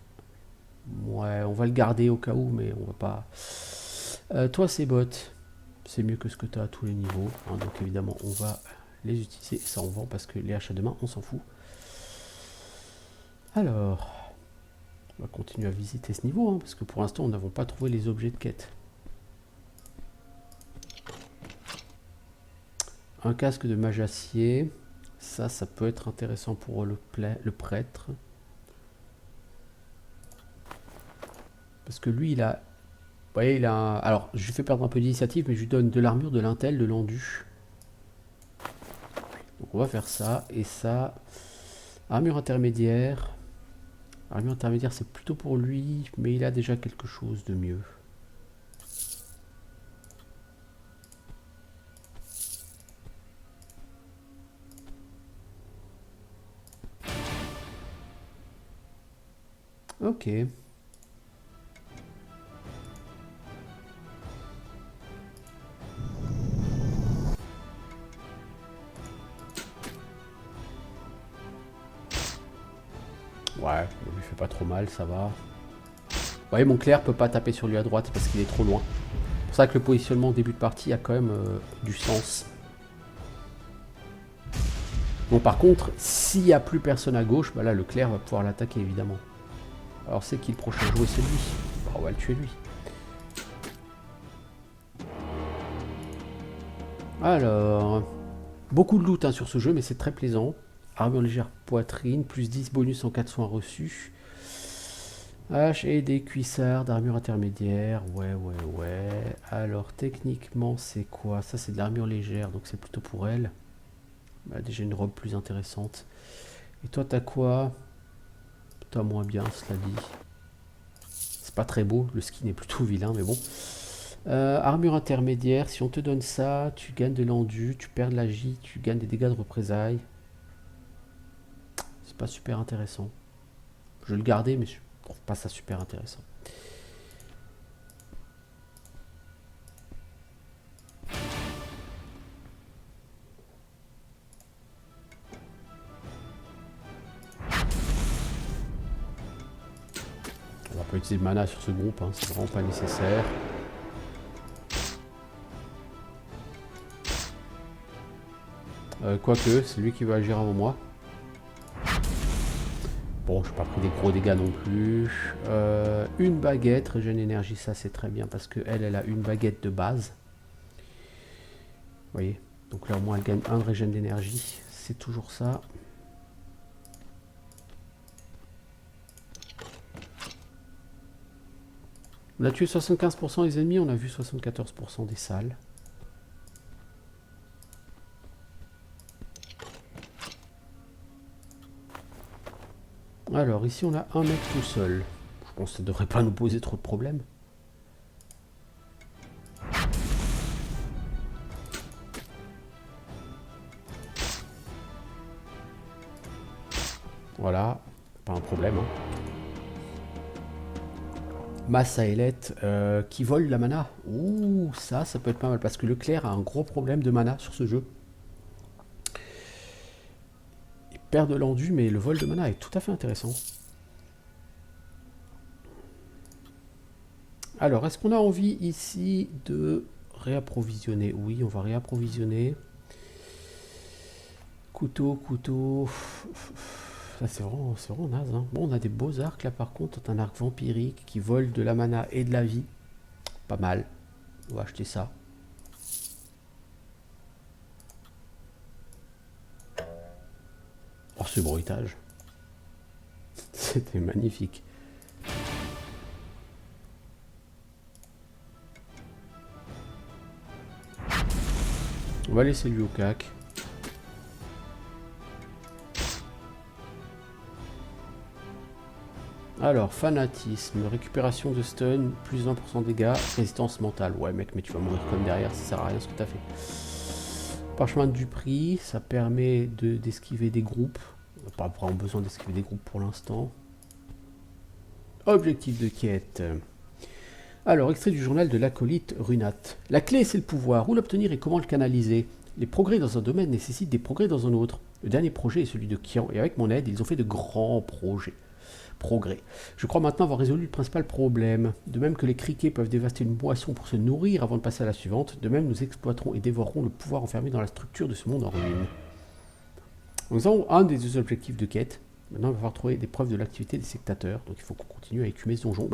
Ouais, on va le garder au cas où, mais on va pas... toi, ces bottes, c'est mieux que ce que tu as à tous les niveaux. Hein, donc évidemment, on va les utiliser. Ça, on vend parce que les achats de main, on s'en fout. Alors... On va continuer à visiter ce niveau, hein, parce que pour l'instant, nous n'avons pas trouvé les objets de quête. Un casque de mage acier. Ça peut être intéressant pour le prêtre. Parce que lui, il a... Vous voyez, il a... Alors, je lui fais perdre un peu d'initiative, mais je lui donne de l'armure, de l'intel, de l'endu. Donc on va faire ça. Et ça... Armure intermédiaire... Armure intermédiaire, c'est plutôt pour lui, mais il a déjà quelque chose de mieux. Ok. Ouais, on lui fait pas trop mal, ça va. Vous voyez, mon clerc peut pas taper sur lui à droite parce qu'il est trop loin. C'est pour ça que le positionnement au début de partie a quand même du sens. Bon, par contre, s'il n'y a plus personne à gauche, bah là, le clerc va pouvoir l'attaquer, évidemment. Alors, c'est qui le prochain jouet? C'est lui. Bah, on va le tuer, lui. Alors... Beaucoup de loot hein, sur ce jeu, mais c'est très plaisant. Armure légère poitrine, plus 10 bonus en cas de soins reçus. Hache et des cuissards d'armure intermédiaire. Ouais. Alors, techniquement, c'est quoi? Ça, c'est de l'armure légère, donc c'est plutôt pour elle. Elle a déjà une robe plus intéressante. Et toi, t'as quoi? Toi, moins bien, cela dit. C'est pas très beau, le skin est plutôt vilain, mais bon. Armure intermédiaire, si on te donne ça, tu gagnes de l'endu, tu perds de la J, tu gagnes des dégâts de représailles. C'est pas super intéressant. Je vais le garder, mais je trouve pas ça super intéressant. On va pas utiliser de mana sur ce groupe, hein, c'est vraiment pas nécessaire. Quoique, c'est lui qui va agir avant moi. Bon, je n'ai pas pris des gros dégâts non plus. Une baguette, régène énergie, ça c'est très bien parce qu'elle, elle a une baguette de base. Vous voyez, donc là au moins elle gagne un de régène d'énergie. C'est toujours ça. On a tué 75% des ennemis, on a vu 74% des salles. Alors ici on a un mec tout seul. Je pense que ça ne devrait pas nous poser trop de problèmes. Voilà, pas un problème. Hein. Massa Ailette qui vole la mana. Ouh, ça peut être pas mal parce que Leclerc a un gros problème de mana sur ce jeu. Il perd de l'endu, mais le vol de mana est tout à fait intéressant. Alors, est-ce qu'on a envie ici de réapprovisionner? Oui, on va réapprovisionner. Couteau, couteau. Ça, c'est vraiment naze. Hein. Bon, on a des beaux arcs là par contre. On a un arc vampirique qui vole de la mana et de la vie. Pas mal. On va acheter ça. Oh, ce bruitage. C'était magnifique. On va laisser lui au cac. Alors, fanatisme, récupération de stun, plus 20% de dégâts, résistance mentale. Ouais mec, mais tu vas mourir comme derrière, ça sert à rien ce que t'as fait. Parchemin du prix, ça permet d'esquiver des groupes. On n'a pas vraiment besoin d'esquiver des groupes pour l'instant. Objectif de quête. Alors, extrait du journal de l'acolyte Runat. La clé, c'est le pouvoir. Où l'obtenir et comment le canaliser? Les progrès dans un domaine nécessitent des progrès dans un autre. Le dernier projet est celui de Kian, et avec mon aide, ils ont fait de grands progrès. Je crois maintenant avoir résolu le principal problème. De même que les criquets peuvent dévaster une boisson pour se nourrir avant de passer à la suivante, de même nous exploiterons et dévorerons le pouvoir enfermé dans la structure de ce monde en ruine. Nous avons un des deux objectifs de quête. Maintenant, il va falloir trouver des preuves de l'activité des sectateurs. Donc il faut qu'on continue à écumer ce donjon.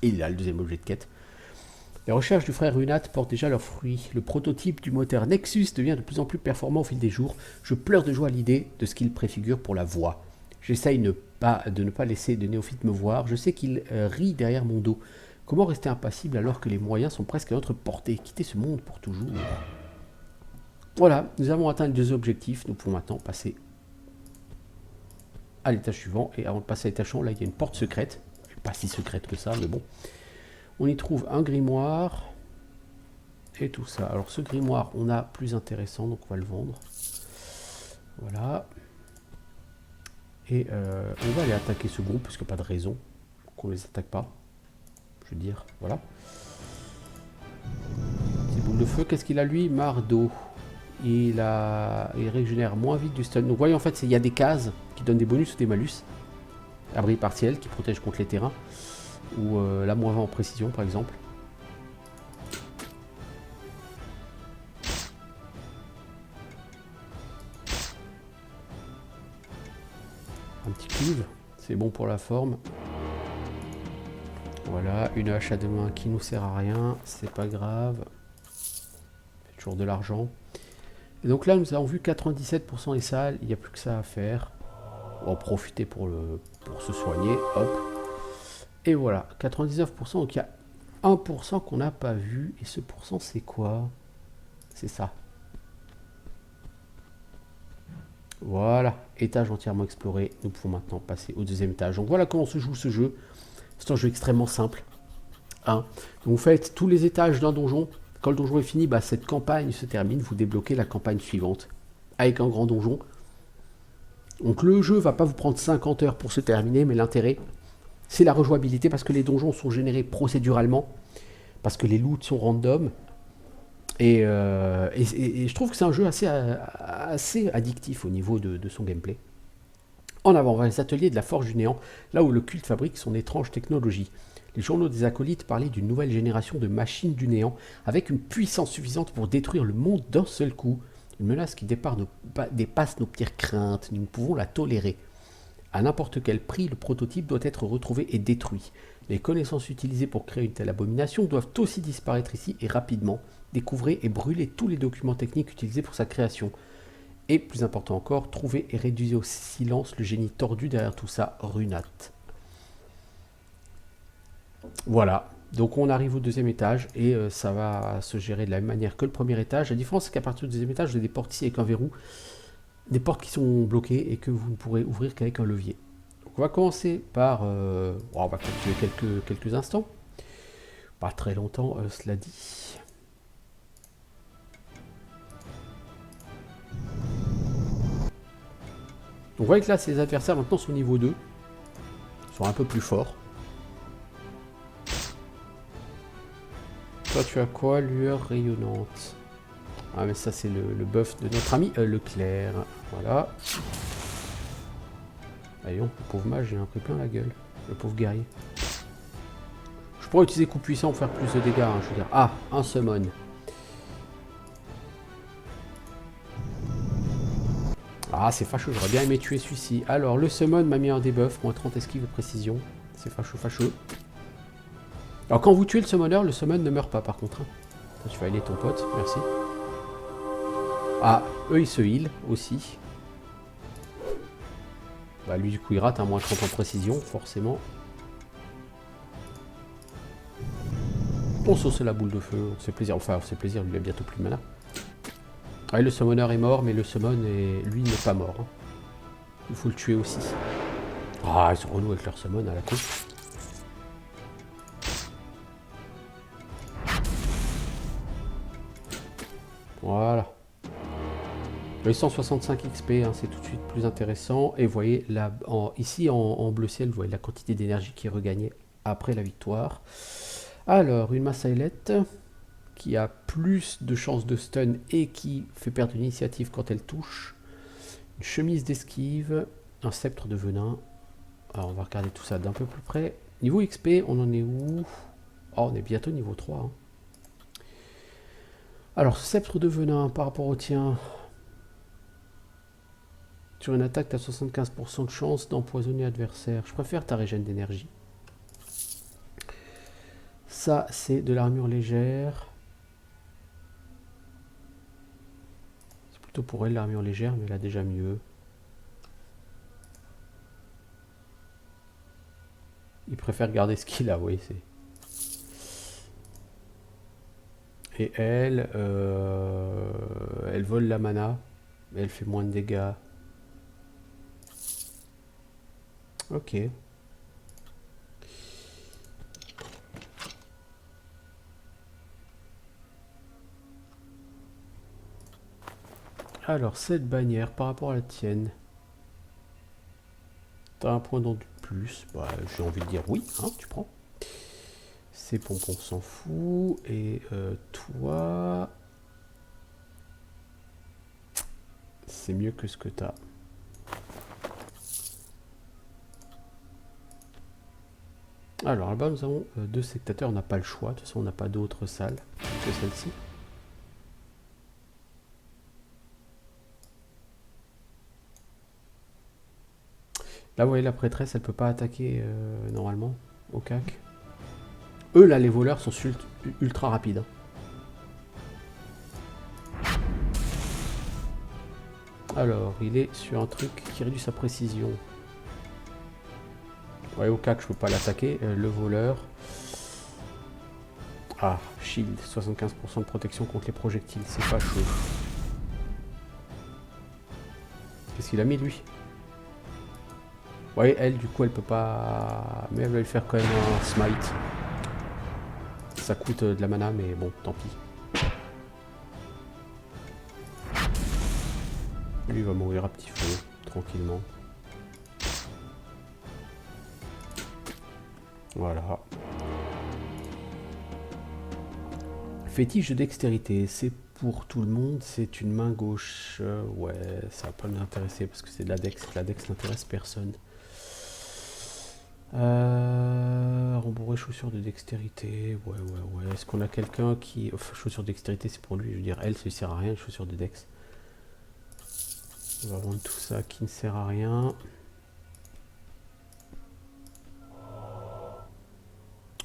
Et il a le deuxième objet de quête. Les recherches du frère Runat portent déjà leurs fruits. Le prototype du moteur Nexus devient de plus en plus performant au fil des jours. Je pleure de joie à l'idée de ce qu'il préfigure pour la voix. J'essaye de ne pas laisser de néophyte me voir. Je sais qu'il rit derrière mon dos. Comment rester impassible alors que les moyens sont presque à notre portée? Quitter ce monde pour toujours. Voilà, nous avons atteint les deux objectifs. Nous pouvons maintenant passer à l'étage suivant. Et avant de passer à l'étage suivant, là il y a une porte secrète. Pas si secrète que ça, mais bon. On y trouve un grimoire. Et tout ça. Alors ce grimoire, on a plus intéressant, donc on va le vendre. Voilà. Et on va aller attaquer ce groupe, parce qu'il n'y a pas de raison qu'on ne les attaque pas. Je veux dire, voilà. Petite boule de feu, qu'est-ce qu'il a lui? Mardeau. Il régénère moins vite du stun. Donc vous voyez, en fait, il y a des cases qui donnent des bonus ou des malus. Abri partiel qui protège contre les terrains. Ou la moins 20 en précision, par exemple. Un petit cuve, c'est bon pour la forme. Voilà, une hache à deux mains qui nous sert à rien, c'est pas grave. C'est toujours de l'argent. Et donc là, nous avons vu 97% des salles, il n'y a plus que ça à faire. On va en profiter pour se soigner, hop. Et voilà, 99%, donc il y a 1% qu'on n'a pas vu. Et ce pourcent, c'est quoi? C'est ça. Voilà, étage entièrement exploré. Nous pouvons maintenant passer au deuxième étage. Donc voilà comment se joue ce jeu. C'est un jeu extrêmement simple. Hein. Donc vous faites tous les étages d'un donjon. Quand le donjon est fini, cette campagne se termine. Vous débloquez la campagne suivante avec un grand donjon. Donc le jeu va pas vous prendre 50 heures pour se terminer, mais l'intérêt, c'est la rejouabilité parce que les donjons sont générés procéduralement, parce que les loots sont random. Et je trouve que c'est un jeu assez addictif au niveau de son gameplay. En avant, on va les ateliers de la Forge du Néant, là où le culte fabrique son étrange technologie. Les journaux des acolytes parlaient d'une nouvelle génération de machines du néant, avec une puissance suffisante pour détruire le monde d'un seul coup. Une menace qui dépasse nos pires craintes. Nous ne pouvons la tolérer. À n'importe quel prix, le prototype doit être retrouvé et détruit. Les connaissances utilisées pour créer une telle abomination doivent aussi disparaître ici et rapidement. Découvrez et brûlez tous les documents techniques utilisés pour sa création. Et plus important encore, trouvez et réduisez au silence le génie tordu derrière tout ça, Runat. Voilà, donc on arrive au deuxième étage et ça va se gérer de la même manière que le premier étage. La différence, c'est qu'à partir du deuxième étage, vous avez des portes ici avec un verrou, des portes qui sont bloquées et que vous ne pourrez ouvrir qu'avec un levier. Donc on va commencer par... on va continuer quelques instants. Pas très longtemps, cela dit. Donc vous voyez que là, ces adversaires maintenant sont au niveau 2. Ils sont un peu plus forts. Toi, tu as quoi? Lueur rayonnante. Ah, mais ça, c'est le buff de notre ami Leclerc. Voilà. Voyons, le pauvre mage, il a pris plein la gueule. Le pauvre guerrier. Je pourrais utiliser coup puissant pour faire plus de dégâts. Hein, je veux dire. Ah, un summon. Ah, c'est fâcheux. J'aurais bien aimé tuer celui-ci. Alors, le summon m'a mis un debuff. Moins 30 esquive et précision. C'est fâcheux. Alors quand vous tuez le summon ne meurt pas par contre. Tu vas aider ton pote, merci. Ah, eux ils se heal aussi. Bah lui du coup il rate, moins 30 en précision, forcément. On sauce la boule de feu, on se fait plaisir. Enfin on se fait plaisir, lui il a bientôt plus de mana. Ah, le summoner est mort, mais le summon lui n'est pas mort. Il faut le tuer aussi. Ah, ils sont relous avec leur summon à la con. Voilà. Le 165 XP, hein, c'est tout de suite plus intéressant. Et vous voyez, là, ici en bleu ciel, vous voyez la quantité d'énergie qui est regagnée après la victoire. Alors, une masse ailette qui a plus de chances de stun et qui fait perdre une initiative quand elle touche. Une chemise d'esquive, un sceptre de venin. Alors, on va regarder tout ça d'un peu plus près. Niveau XP, on en est où? Oh, on est bientôt niveau 3. Hein. Alors, sceptre de venin par rapport au tien. Sur une attaque, tu as 75% de chance d'empoisonner l'adversaire. Je préfère ta régène d'énergie. Ça, c'est de l'armure légère. C'est plutôt pour elle l'armure légère, mais elle a déjà mieux. Il préfère garder ce qu'il a, oui. Et elle, elle vole la mana, mais elle fait moins de dégâts. Ok. Alors, cette bannière par rapport à la tienne. T'as un point d'endu de plus. Bah, j'ai envie de dire oui, hein, tu prends. Ces pompons s'en fout. Et toi... C'est mieux que ce que t'as. Alors là-bas, nous avons deux sectateurs. On n'a pas le choix. De toute façon, on n'a pas d'autres salles que celle-ci. Là, vous voyez, la prêtresse, elle peut pas attaquer normalement au cac. Eux, là, les voleurs sont ultra rapides. Hein. Alors, il est sur un truc qui réduit sa précision. Ouais, au cac, je peux pas l'attaquer. Le voleur. Ah, shield, 75% de protection contre les projectiles, c'est pas chaud. Qu'est-ce qu'il a mis, lui? Ouais, elle, du coup, elle peut pas... Mais elle va lui faire quand même un smite. Ça coûte de la mana, mais bon, tant pis. Lui, il va mourir à petit feu, tranquillement. Voilà. Fétiche de dextérité, c'est pour tout le monde, c'est une main gauche. Ouais, ça va pas nous intéresser parce que c'est de la dex. La dex n'intéresse personne. Rembourré chaussures de dextérité. Ouais. Est-ce qu'on a quelqu'un qui... Enfin, chaussures de dextérité, c'est pour lui. Je veux dire, elle, ça lui sert à rien, les chaussures de dex. On va vendre tout ça qui ne sert à rien.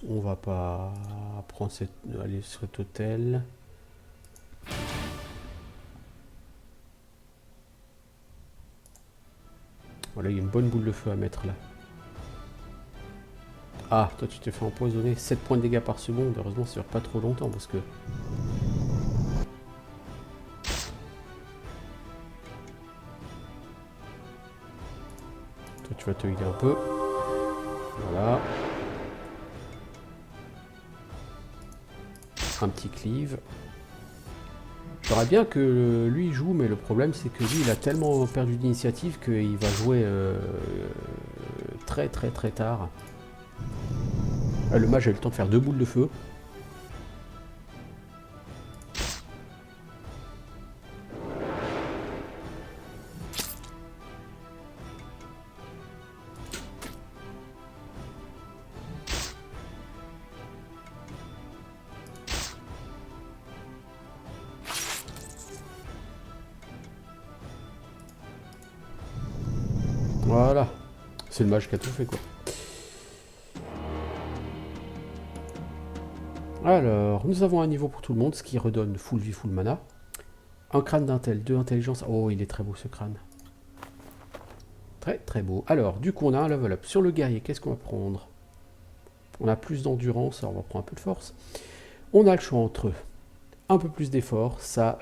On va pas prendre aller sur cet hôtel. Voilà, il y a une bonne boule de feu à mettre là. Ah, toi tu t'es fait empoisonner. 7 points de dégâts par seconde. Heureusement, ça dure pas trop longtemps parce que... Toi tu vas te healer un peu. Voilà. Un petit cleave. J'aimerais bien que lui joue, mais le problème c'est que lui il a tellement perdu d'initiative qu'il va jouer très tard. Le mage a eu le temps de faire 2 boules de feu. Voilà. C'est le mage qui a tout fait quoi. Alors, nous avons un niveau pour tout le monde, ce qui redonne full vie, full mana. Un crâne d'intel, 2 intelligence. Oh, il est très beau ce crâne. Très beau. Alors, du coup, on a un level up. Sur le guerrier, qu'est-ce qu'on va prendre? On a plus d'endurance, alors on va prendre un peu de force. On a le choix entre un peu plus d'effort. Ça,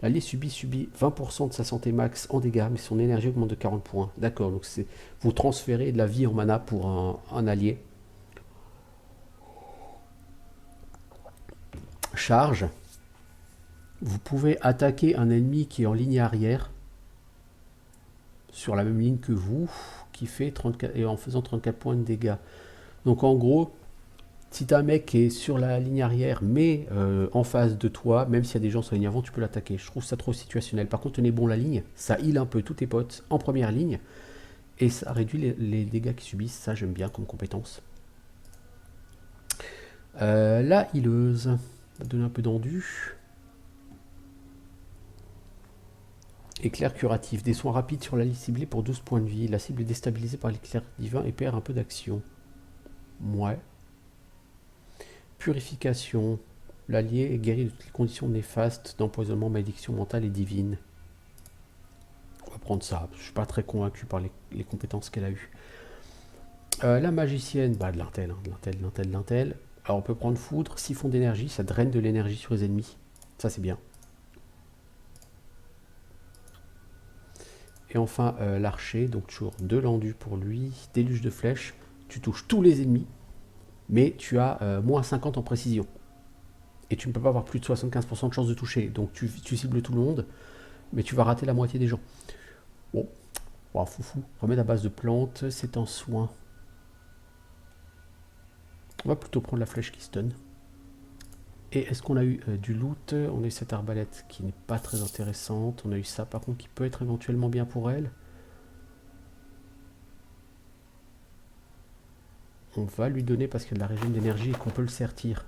l'allié subit 20% de sa santé max en dégâts, mais son énergie augmente de 40 points. D'accord, donc vous transférez de la vie en mana pour un allié. Charge. Vous pouvez attaquer un ennemi qui est en ligne arrière sur la même ligne que vous, qui fait 34, et en faisant 34 points de dégâts. Donc en gros, si tu as un mec qui est sur la ligne arrière, mais en face de toi, même s'il y a des gens sur la ligne avant, tu peux l'attaquer. Je trouve ça trop situationnel. Par contre, tenez bon la ligne, ça heal un peu tous tes potes en première ligne, et ça réduit les dégâts qu'ils subissent. Ça, j'aime bien comme compétence. La healeuse va donner un peu d'endu. Éclair curatif, des soins rapides sur la liste ciblée pour 12 points de vie. La cible est déstabilisée par l'éclair divin et perd un peu d'action. Ouais. Purification. L'allié est guéri de toutes les conditions néfastes d'empoisonnement, malédiction mentale et divine. On va prendre ça. Je ne suis pas très convaincu par les compétences qu'elle a eues. La magicienne, bah de l'intel, de l'intel. Alors on peut prendre foudre, siphon d'énergie, ça draine de l'énergie sur les ennemis. Ça c'est bien. Et enfin, l'archer, donc toujours de l'endu pour lui, déluge de flèches, tu touches tous les ennemis, mais tu as moins 50 en précision. Et tu ne peux pas avoir plus de 75% de chance de toucher, donc tu cibles tout le monde, mais tu vas rater la moitié des gens. Bon, wow, foufou. Remède à base de plantes, c'est en soin. On va plutôt prendre la flèche qui stun. Et est-ce qu'on a eu du loot? On a eu cette arbalète qui n'est pas très intéressante. On a eu ça par contre qui peut être éventuellement bien pour elle. On va lui donner parce qu'il y a de la régime d'énergie et qu'on peut le sertir.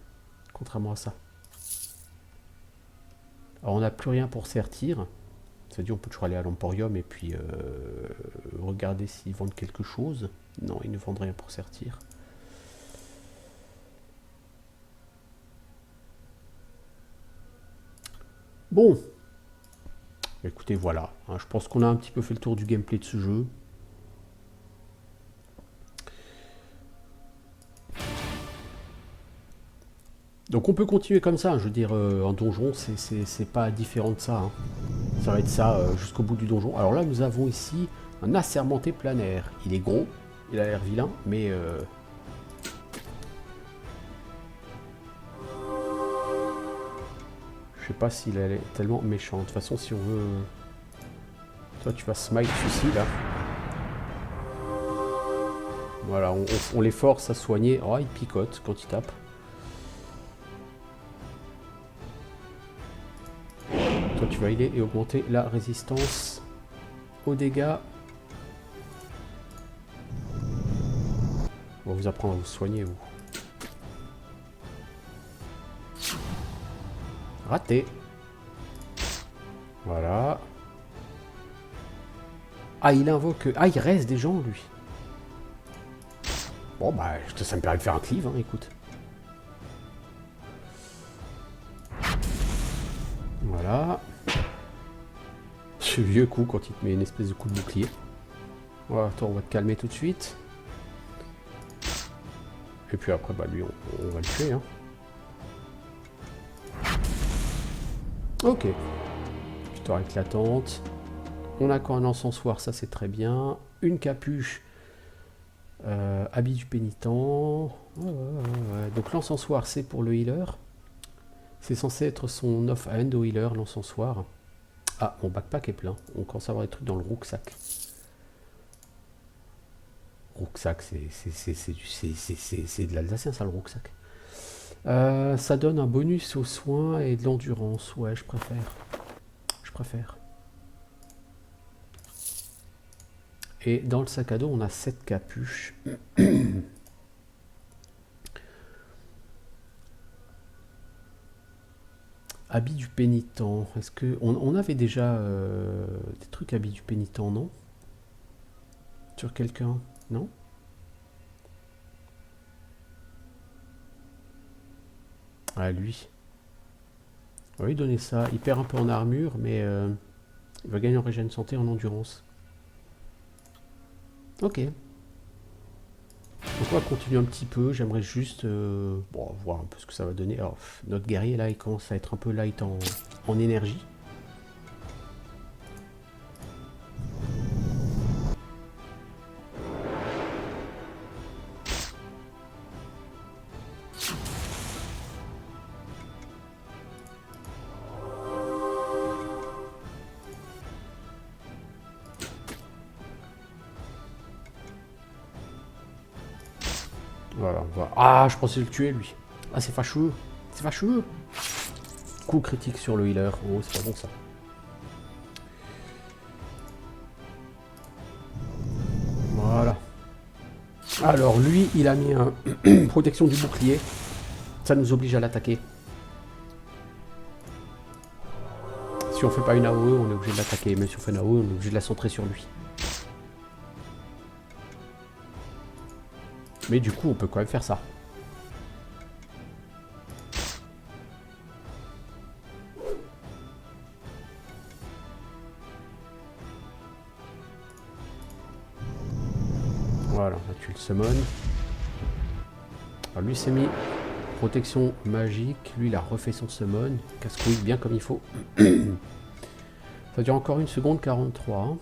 Contrairement à ça. Alors on n'a plus rien pour sertir. C'est-à-dire on peut toujours aller à l'Emporium et puis regarder s'ils vendent quelque chose. Non, ils ne vendent rien pour sertir. Bon, écoutez, voilà. Hein, je pense qu'on a un petit peu fait le tour du gameplay de ce jeu. Donc on peut continuer comme ça. Hein, je veux dire, un donjon, c'est pas différent de ça. Hein. Ça va être ça jusqu'au bout du donjon. Alors là, nous avons ici un assermenté planaire. Il est gros, il a l'air vilain, mais... Je sais pas s'il est tellement méchant. De toute façon, si on veut... Toi, tu vas smite celui-ci, là. Voilà, on les force à soigner. Oh, il picote quand il tape. Toi, tu vas healer et augmenter la résistance aux dégâts. On va vous apprendre à vous soigner, vous. Raté. Voilà. Ah, il invoque... Ah, il reste des gens, lui. Bon, bah, ça me permet de faire un cleave, hein, écoute. Voilà. Ce vieux coup quand il te met une espèce de coup de bouclier. Voilà, toi, on va te calmer tout de suite. Et puis après, bah, lui, on va le tuer, hein. Ok. Victoire éclatante. On a quoi, un encensoir, ça c'est très bien. Une capuche. Habit du pénitent. Ouais. Donc l'encensoir, c'est pour le healer. C'est censé être son off-hand au healer, l'encensoir. Ah, mon backpack est plein. On commence à avoir des trucs dans le rucksack. Rucksack, c'est de l'alsacien, ça, le rucksack. Ça donne un bonus aux soins et de l'endurance. Ouais, je préfère. Je préfère. Et dans le sac à dos, on a 7 capuches. Habit du pénitent. Est-ce que on avait déjà des trucs habit du pénitent, non? Sur quelqu'un, non? Ah, lui. On va lui donner ça. Il perd un peu en armure, mais il va gagner en régène santé, en endurance. Ok. Donc on va continuer un petit peu. J'aimerais juste bon, voir un peu ce que ça va donner. Alors, notre guerrier, là, il commence à être un peu light en énergie. Voilà, on va... Ah, je pensais le tuer, lui. Ah, c'est fâcheux. C'est fâcheux. Coup critique sur le healer. Oh, c'est pas bon, ça. Voilà. Alors, lui, il a mis un protection du bouclier. Ça nous oblige à l'attaquer. Si on fait pas une AOE, on est obligé de l'attaquer. Mais si on fait une AOE, on est obligé de la centrer sur lui. Mais du coup, on peut quand même faire ça. Voilà, là tu le summon. Alors lui s'est mis protection magique. Lui, il a refait son summon. Casse-couille bien comme il faut. Ça dure encore 1 seconde 43. Hein.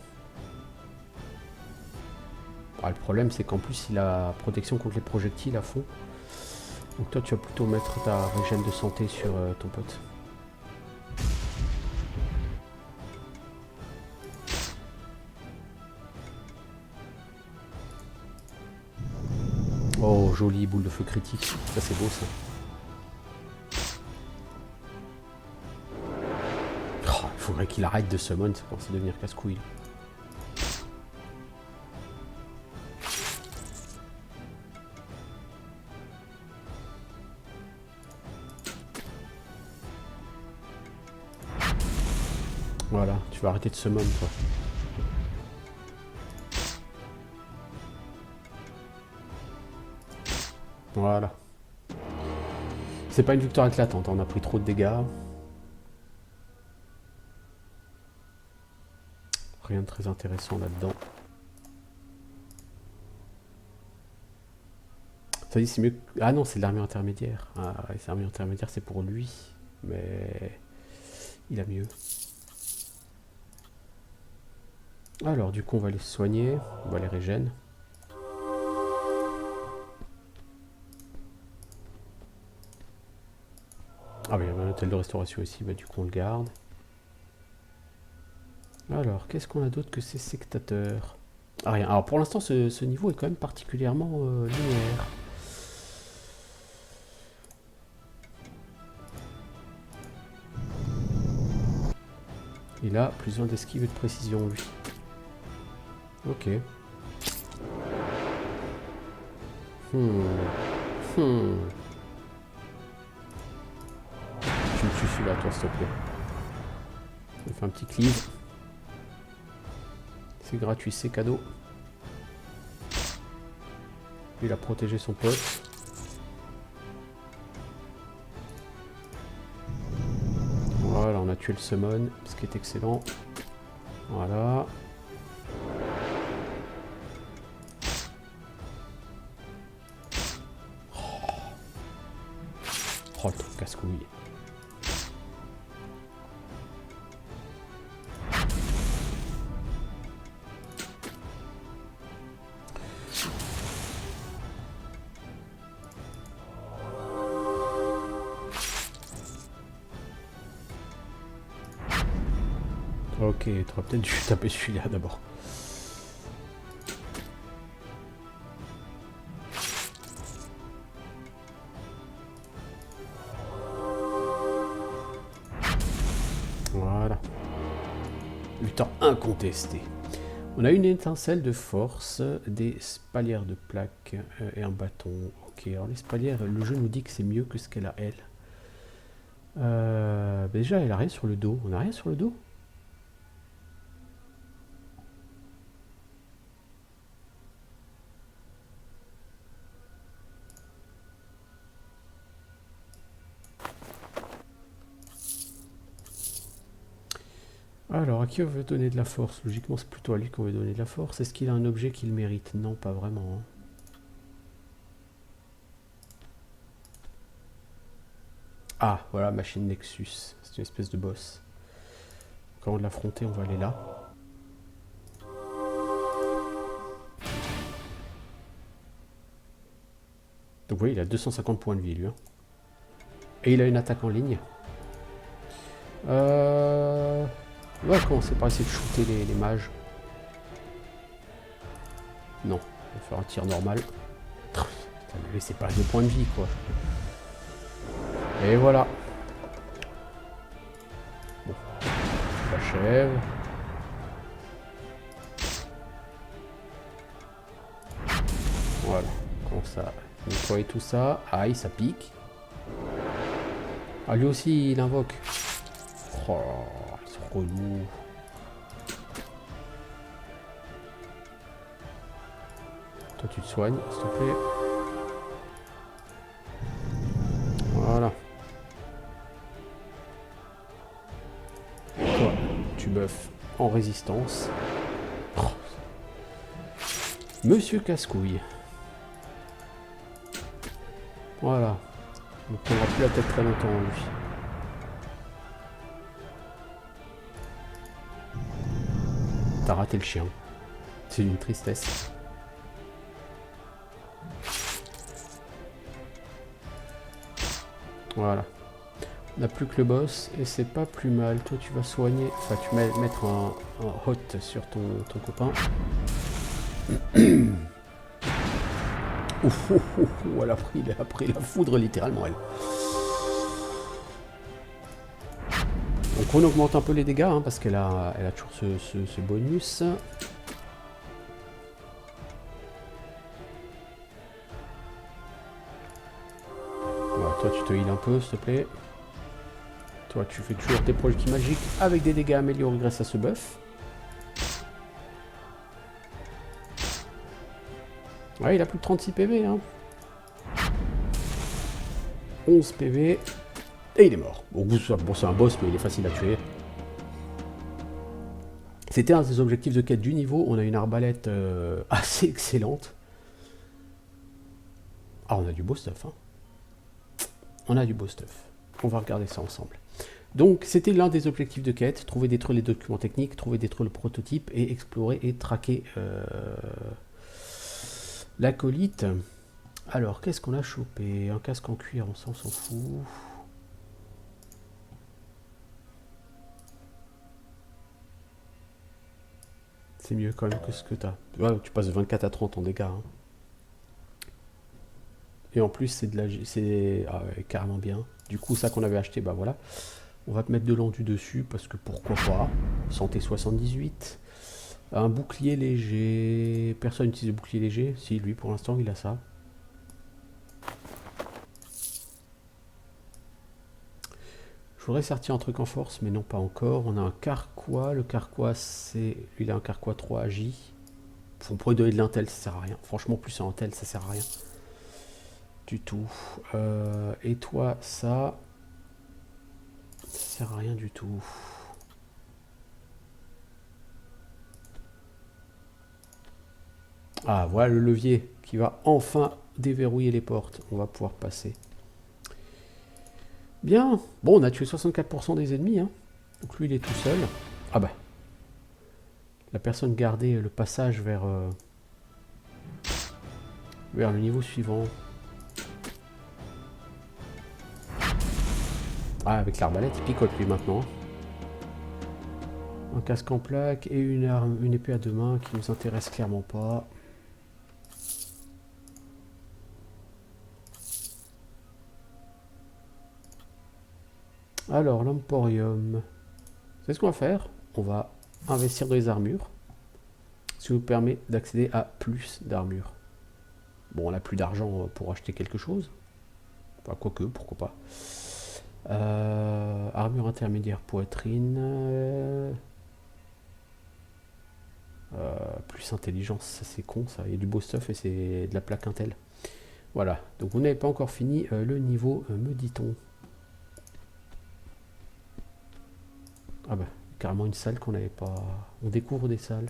Ah, le problème, c'est qu'en plus, il a protection contre les projectiles à fond. Donc toi, tu vas plutôt mettre ta régène de santé sur ton pote. Oh, jolie boule de feu critique. Ça, c'est beau, ça. Oh, il faudrait qu'il arrête de summon, ça commence à devenir casse-couille. Voilà, tu vas arrêter de summon, toi. Voilà. C'est pas une victoire éclatante, on a pris trop de dégâts. Rien de très intéressant là-dedans. Ça dit c'est mieux... Ah non, c'est de l'armure intermédiaire. Ah, c'est l'armure intermédiaire, c'est pour lui. Mais... il a mieux. Alors, du coup, on va les soigner. On va les régène. Ah oui, il y avait un hôtel de restauration ici. Bah, du coup, on le garde. Alors, qu'est-ce qu'on a d'autre que ces sectateurs? Ah, rien. Alors, pour l'instant, ce niveau est quand même particulièrement linéaire. Il a plusieurs d'esquive et de précision, lui. Ok. Tu me tues celui-là, toi, s'il te plaît. On fait un petit cleave. C'est gratuit, c'est cadeau. Il a protégé son pote. Voilà, on a tué le summon, ce qui est excellent. Voilà. Oh, le truc casse-couille. Ok, tu aurais peut-être dû taper celui-là d'abord. Voilà. Lutin incontesté. On a une étincelle de force, des spalières de plaques et un bâton. Ok, alors les spalières, le jeu nous dit que c'est mieux que ce qu'elle a elle. Déjà, elle a rien sur le dos. On a rien sur le dos? Alors, à qui on veut donner de la force? Logiquement, c'est plutôt à lui qu'on veut donner de la force. Est-ce qu'il a un objet qu'il mérite? Non, pas vraiment. Hein. Ah, voilà, machine Nexus. C'est une espèce de boss. Quand on l'affronter, on va aller là. Donc vous voyez, il a 250 points de vie, lui. Hein. Et il a une attaque en ligne. On va commencer par essayer de shooter les mages. Non, on va faire un tir normal. Putain, ne laissez pas 2 points de vie, quoi. Et voilà. Bon, j'achève. Voilà, on commence à nettoyer tout ça. Aïe, ça pique. Ah, lui aussi, il invoque. Oh, ils sont relous. Toi, tu te soignes, s'il te plaît. Voilà. Toi, tu buffes en résistance. Oh. Monsieur Casse-Couille. Voilà. Donc on n'aura plus la tête très longtemps, lui. T'as raté le chien. C'est une tristesse. Voilà. On n'a plus que le boss et c'est pas plus mal. Toi tu vas soigner. Enfin tu vas mettre un hot sur ton copain. Ouf, ouf, ouf, elle a pris la foudre littéralement elle. Donc on augmente un peu les dégâts hein, parce qu'elle a toujours ce bonus. Voilà, toi tu te heal un peu s'il te plaît. Toi tu fais toujours tes projectiles magiques avec des dégâts améliorés grâce à ce buff. Ouais, il a plus de 36 PV. Hein. 11 PV. Et il est mort. Bon, c'est un boss, mais il est facile à tuer. C'était un des objectifs de quête du niveau. On a une arbalète assez excellente. Ah, on a du beau stuff. Hein. On a du beau stuff. On va regarder ça ensemble. Donc, c'était l'un des objectifs de quête. Trouver, détruire les documents techniques, trouver, détruire le prototype et explorer et traquer l'acolyte. Alors, qu'est-ce qu'on a chopé? Un casque en cuir, on s'en fout. C'est mieux quand même que ce que tu as. Ouais, tu passes de 24 à 30 en dégâts. Hein. Et en plus, c'est de la... C'est carrément bien. Du coup, ça qu'on avait acheté, bah voilà. On va te mettre de l'endu dessus, parce que pourquoi pas. Santé 78. Un bouclier léger. Personne n'utilise le bouclier léger. Si, lui, pour l'instant, il a ça. Je voudrais sortir un truc en force, mais non, pas encore. On a un carquois. carquois. Le carquois, c'est... Il a un carquois 3J. On pourrait donner de l'intel, ça sert à rien. Franchement, plus un intel, ça sert à rien. Du tout. Et toi, ça sert à rien du tout. Ah, voilà le levier qui va enfin déverrouiller les portes. On va pouvoir passer. Bien. Bon, on a tué 64% des ennemis. Hein. Donc lui, il est tout seul. Ah bah. La personne gardait le passage vers le niveau suivant. Ah, avec l'arbalète, il picote lui maintenant. Un casque en plaque et une épée à deux mains qui nous intéresse clairement pas. Alors, l'Emporium. C'est ce qu'on va faire. On va investir dans les armures. Ce qui nous permet d'accéder à plus d'armures. Bon, on n'a plus d'argent pour acheter quelque chose. Enfin, quoique, pourquoi pas. Armure intermédiaire poitrine. Plus intelligence, ça c'est con, ça. Il y a du beau stuff et c'est de la plaque Intel. Voilà, donc vous n'avez pas encore fini le niveau, me dit-on. Ah bah, carrément une salle qu'on n'avait pas... On découvre des salles.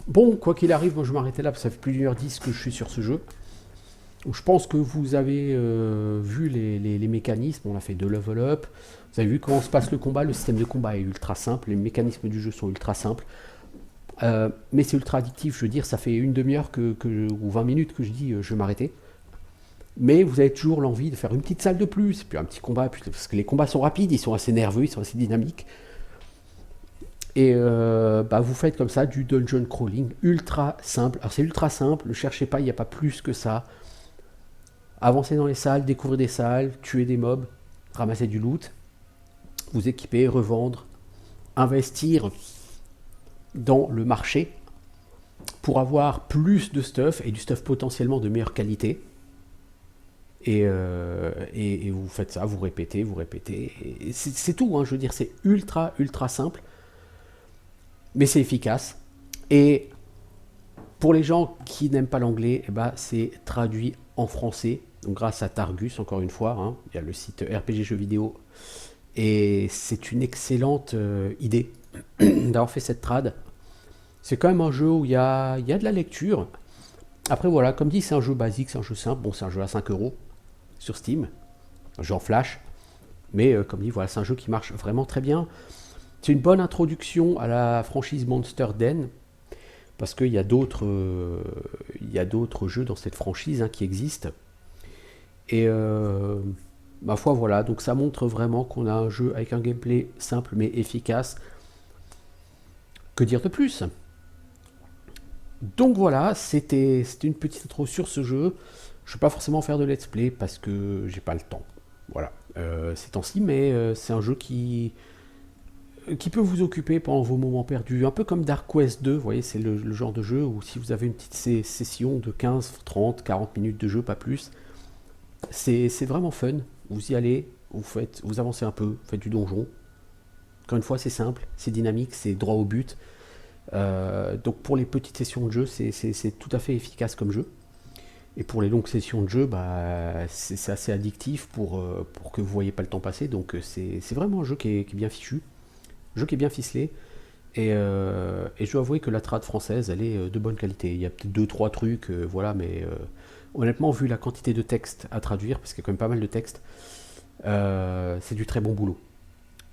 Bon, quoi qu'il arrive, moi je vais m'arrêter là, parce que ça fait plus d'1h10 que je suis sur ce jeu. Je pense que vous avez vu les mécanismes, on a fait 2 level up. Vous avez vu comment se passe le combat, le système de combat est ultra simple, les mécanismes du jeu sont ultra simples. Mais c'est ultra addictif, je veux dire, ça fait une demi-heure ou 20 minutes que je dis je vais m'arrêter. Mais vous avez toujours l'envie de faire une petite salle de plus, puis un petit combat, parce que les combats sont rapides, ils sont assez nerveux, ils sont assez dynamiques. Et vous faites comme ça du dungeon crawling ultra simple. Alors c'est ultra simple, ne cherchez pas, il n'y a pas plus que ça. Avancez dans les salles, découvrez des salles, tuez des mobs, ramassez du loot, vous équiper, revendre, investir dans le marché pour avoir plus de stuff et du stuff potentiellement de meilleure qualité. Et vous faites ça, vous répétez. Et c'est tout, hein, je veux dire, c'est ultra simple. Mais c'est efficace. Et pour les gens qui n'aiment pas l'anglais, c'est traduit en français. Donc grâce à Targus, encore une fois, hein, il y a le site RPG Jeux Vidéo. Et c'est une excellente idée d'avoir fait cette trad. C'est quand même un jeu où il y a de la lecture. Après voilà, comme dit, c'est un jeu basique, c'est un jeu simple. Bon, c'est un jeu à 5 € sur Steam. Un jeu en flash. Mais comme dit, voilà, c'est un jeu qui marche vraiment très bien. C'est une bonne introduction à la franchise Monster Den, parce qu'il y a d'autres jeux dans cette franchise qui existent. Et ma foi, voilà, donc ça montre vraiment qu'on a un jeu avec un gameplay simple mais efficace. Que dire de plus? Donc voilà, c'était une petite intro sur ce jeu. Je ne vais pas forcément faire de let's play parce que j'ai pas le temps. Voilà, ces temps-ci, mais c'est un jeu qui peut vous occuper pendant vos moments perdus, un peu comme Dark Quest 2, vous voyez, c'est le genre de jeu où si vous avez une petite session de 15, 30, 40 minutes de jeu, pas plus, c'est vraiment fun, vous y allez, vous avancez un peu, vous faites du donjon, encore une fois c'est simple, c'est dynamique, c'est droit au but, donc pour les petites sessions de jeu, c'est tout à fait efficace comme jeu, et pour les longues sessions de jeu, c'est assez addictif pour que vous ne voyez pas le temps passer, donc c'est vraiment un jeu qui est bien fichu. Jeu qui est bien ficelé et je dois avouer que la trad française elle est de bonne qualité. Il y a peut-être 2-3 trucs, voilà, mais honnêtement vu la quantité de texte à traduire, parce qu'il y a quand même pas mal de texte, c'est du très bon boulot.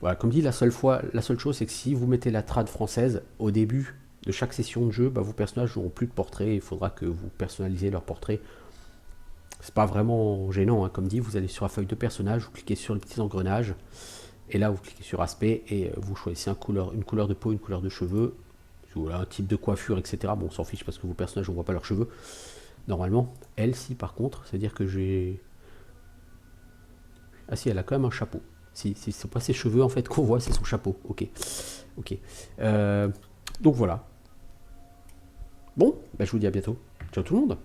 Voilà, comme dit, la seule chose c'est que si vous mettez la trad française au début de chaque session de jeu, vos personnages n'auront plus de portrait, il faudra que vous personnalisez leur portrait. C'est pas vraiment gênant, comme dit, vous allez sur la feuille de personnage, vous cliquez sur les petits engrenages. Et là, vous cliquez sur aspect et vous choisissez une couleur de peau, une couleur de cheveux, un type de coiffure, etc. Bon, on s'en fiche parce que vos personnages, on ne voit pas leurs cheveux. Normalement, elle, si par contre, c'est-à-dire que j'ai... Ah si, elle a quand même un chapeau. Si c'est pas ses cheveux en fait qu'on voit, c'est son chapeau. Ok. Donc voilà. Bon, bah, je vous dis à bientôt. Ciao tout le monde.